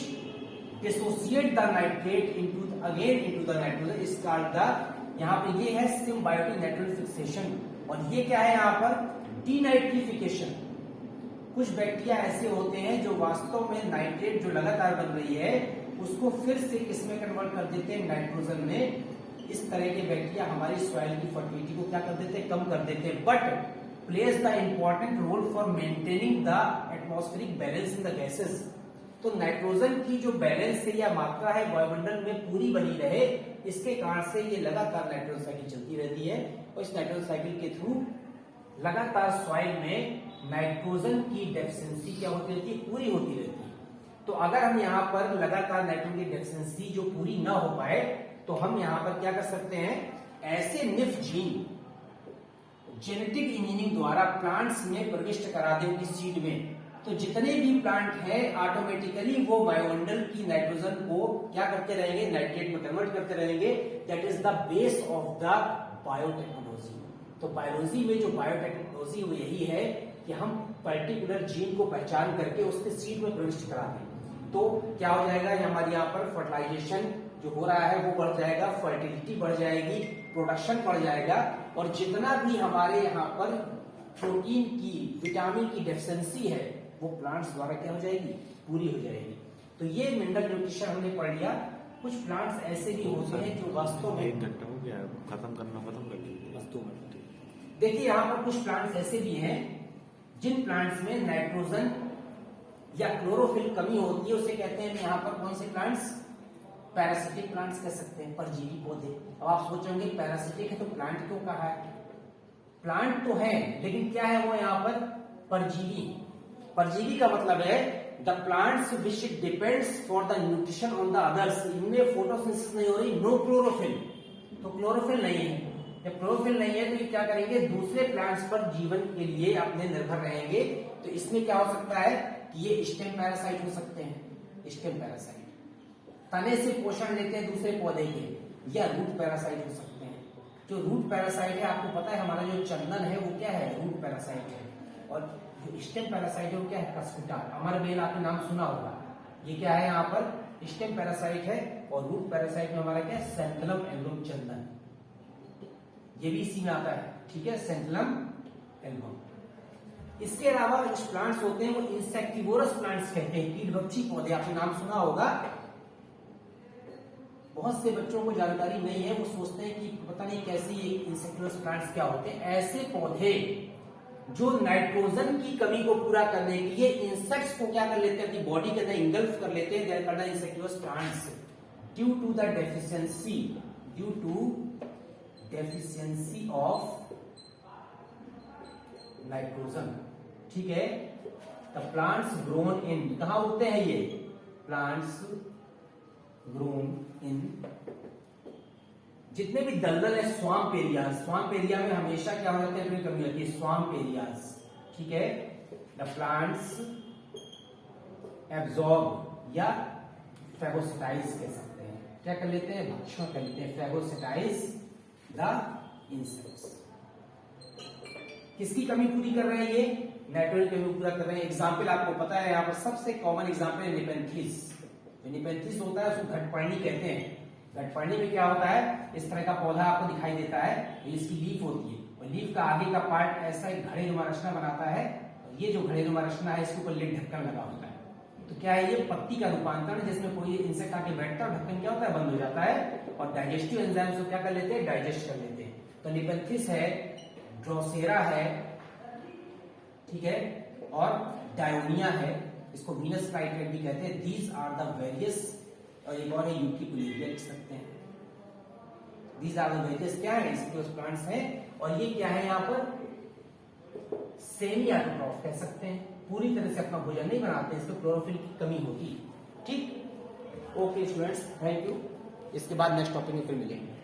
dissociate the nitrate into the nitrogen is called the, यहाँ पे ये है symbiotic nitrogen fixation, और ये क्या है यहाँ पर डीनाइट्रिफिकेशन। कुछ बैक्टीरिया ऐसे होते हैं जो वास्तव में नाइट्रेट जो लगातार बन रही है उसको फिर से किसमें कन्वर्ट कर देते हैं, नाइट्रोजन में। इस तरह के बैक्टीरिया हमारी सॉइल की फर्टिलिटी को क्या कर देते हैं, कम कर देते हैं, but plays the important role for maintaining the atmospheric balance in the gases. तो नाइट्रोजन की जो बैलेंस है या मात्रा है वायुमंडल में पूरी बनी रहे, इसके कारण से ये लगातार नाइट्रोजन साइकिल चलती रहती है, और इस नाइट्रोजन साइकिल के थ्रू लगातार सॉइल में नाइट्रोजन की डेफिशिएंसी क्या होती रहती है, पूरी होती रहती है। तो अगर हम यहाँ पर लगातार नाइट्रोजन की डेफिशिएंसी जो पूरी ना हो पाए तो हम यहाँ पर क्या कर सकते हैं, ऐसे निफ जीन जेनेटिक इंजीनियरिंग द्वारा प्लांट्स में प्रविष्ट करा दें उनकी सीड में, तो जितने भी प्लांट हैं ऑटोमेटिकली वो वायुमंडल की नाइट्रोजन को क्या करते रहेंगे, नाइट्रेट में कन्वर्ट करते रहेंगे। That is the base of the biotechnology. तो बायोलॉजी में जो बायोटेक्नोलॉजी वो यही है कि हम पर्टिकुलर जीन को पहचान करके उसके सीड में प्रविष्ट करा दें, तो क्या हो जाएगा, हमारे यहाँ पर फर्टिलाइजेशन जो हो रहा है वो बढ़ जाएगा, फर्टिलिटी बढ़ जाएगी, प्रोडक्शन बढ़ जाएगा, और जितना भी हमारे यहाँ पर प्रोटीन की, विटामिन की डेफिशिएंसी है वो प्लांट्स द्वारा क्या हो जाएगी, पूरी हो जाएगी। तो ये मिनरल न्यूट्रिशन हमने पढ़ लिया। कुछ प्लांट्स ऐसे भी होते हैं जो वास्तव में, 1 घंटा हो गया, खत्म कर लीजिए बस 2 मिनट। देखिए यहाँ पर कुछ प्लांट्स ऐसे भी हैं जिन प्लांट्स में नाइट्रोजन या क्लोरोफिल कमी होती है, उसे कहते हैं यहाँ पर कौन से प्लांट्स, पैरासिटिक प्लांट्स कह सकते हैं, परजीवी पौधे। अब आप सोचेंगे पैरासिटिक है तो प्लांट क्यों कहा है, प्लांट तो है लेकिन क्या है वो यहाँ पर परजीवी। परजीवी का मतलब है the plants which depends for the nutrition on the others. इनमें फोटोसिंथेसिस नहीं हो रही, नो क्लोरोफिल, तो क्लोरोफिल नहीं है। जब क्लोरोफिल नहीं है तो ये क्या करेंगे, दूसरे प्लांट्स पर जीवन के लिए अपने निर्भर रहेंगे। तो इसमें क्या हो सकता है कि ये स्टेम पैरासाइट हो सकते हैं, स्टेम पैरासाइट तने से पोषण लेते हैं दूसरे पौधे के, या रूट पैरासाइट हो सकते हैं। जो रूट पैरासाइट है, आपको पता है हमारा जो चंदन है वो क्या है, रूट पैरासाइट है, और जो स्टेम पैरासाइट है वो क्या है, कस्कुटा। अमर बेल आपने नाम सुना होगा, ये क्या है यहाँ पर स्टेम पैरासाइट है, और रूट पैरासाइट में हमारा क्या है, सेंथलम एल्बम चंदन, ये भी इसी में आता है, ठीक है, सेंथलम एल्बम। इसके अलावा कुछ प्लांट्स होते हैं वो इंसेक्टिवोरस प्लांट्स कहते हैं, कीटभक्षी पौधे, आपने नाम सुना होगा। बहुत से बच्चों को जानकारी नहीं है, वो सोचते हैं कि पता नहीं कैसे ये इंसेक्टिवोरस प्लांट्स क्या होते हैं। ऐसे पौधे जो नाइट्रोजन की कमी को पूरा करने के लिए इंसेक्ट्स को क्या कर लेते हैं, अपनी बॉडी के अंदर इंगल्फ कर लेते हैं, there are insectivorous plants due to the deficiency of nitrogen, ठीक है। द प्लांट्स ग्रोन इन, कहां उगते हैं ये प्लांट्स, ग्रोन इन, जितने भी दलदल है स्वाम्प एरियाज, स्वाम्प एरिया में हमेशा क्या हो जाता है, कमी होती है, स्वाम्प एरियाज, ठीक है। द प्लांट्स एब्जॉर्ब या फैगोसिटाइज कह सकते हैं, क्या कर लेते हैं, भक्षण कर लेते हैं, फैगोसिटाइज द इंसेक्ट्स। किसकी कमी पूरी कर रहे हैं ये, नाइट्रोजन की कमी पूरा कर रहे हैं। एग्जाम्पल आपको पता है, यहाँ पर सबसे कॉमन एग्जाम्पल है निपेंथिस। जो निपेंथिस होता है उसको घटपर्णी कहते हैं। घटपर्णी में क्या होता है, इस तरह का पौधा आपको दिखाई देता है, इसकी लीफ होती है, और लीफ का आगे का पार्ट ऐसा एक घड़ेनुमा रचना बनाता है, और ये जो घड़ेनुमा रचना है इसके ऊपर लिड ढक्कन लगा होता है। तो क्या है, ये पत्ती का रूपांतरण, जिसमें कोई इंसेक्ट आके बैठता है, ढक्कन क्या होता है, बंद हो जाता है, और डाइजेस्टिव एंजाइम्स को क्या कर लेते हैं, डाइजेस्ट कर लेते हैं। तो निपेंथिस है, ड्रोसेरा है, ठीक है, और डायोनिया है, इसको वीनस फ्लाईकैट भी कहते हैं। दीज आर द वेरियस, और एक और है यूट्रिकुलेरिया लिख सकते हैं। दीज आर द वेरियस क्या है, इसके प्लांट्स हैं, और ये क्या है, यहाँ पर सेमी ऑटोट्रॉफ कह सकते हैं, पूरी तरह से अपना भोजन नहीं बनाते, इसको क्लोरोफिल की कमी होगी, ठीक। Okay students, thank you. इसके बाद नेक्स्ट टॉपिक में फिर मिलेंगे।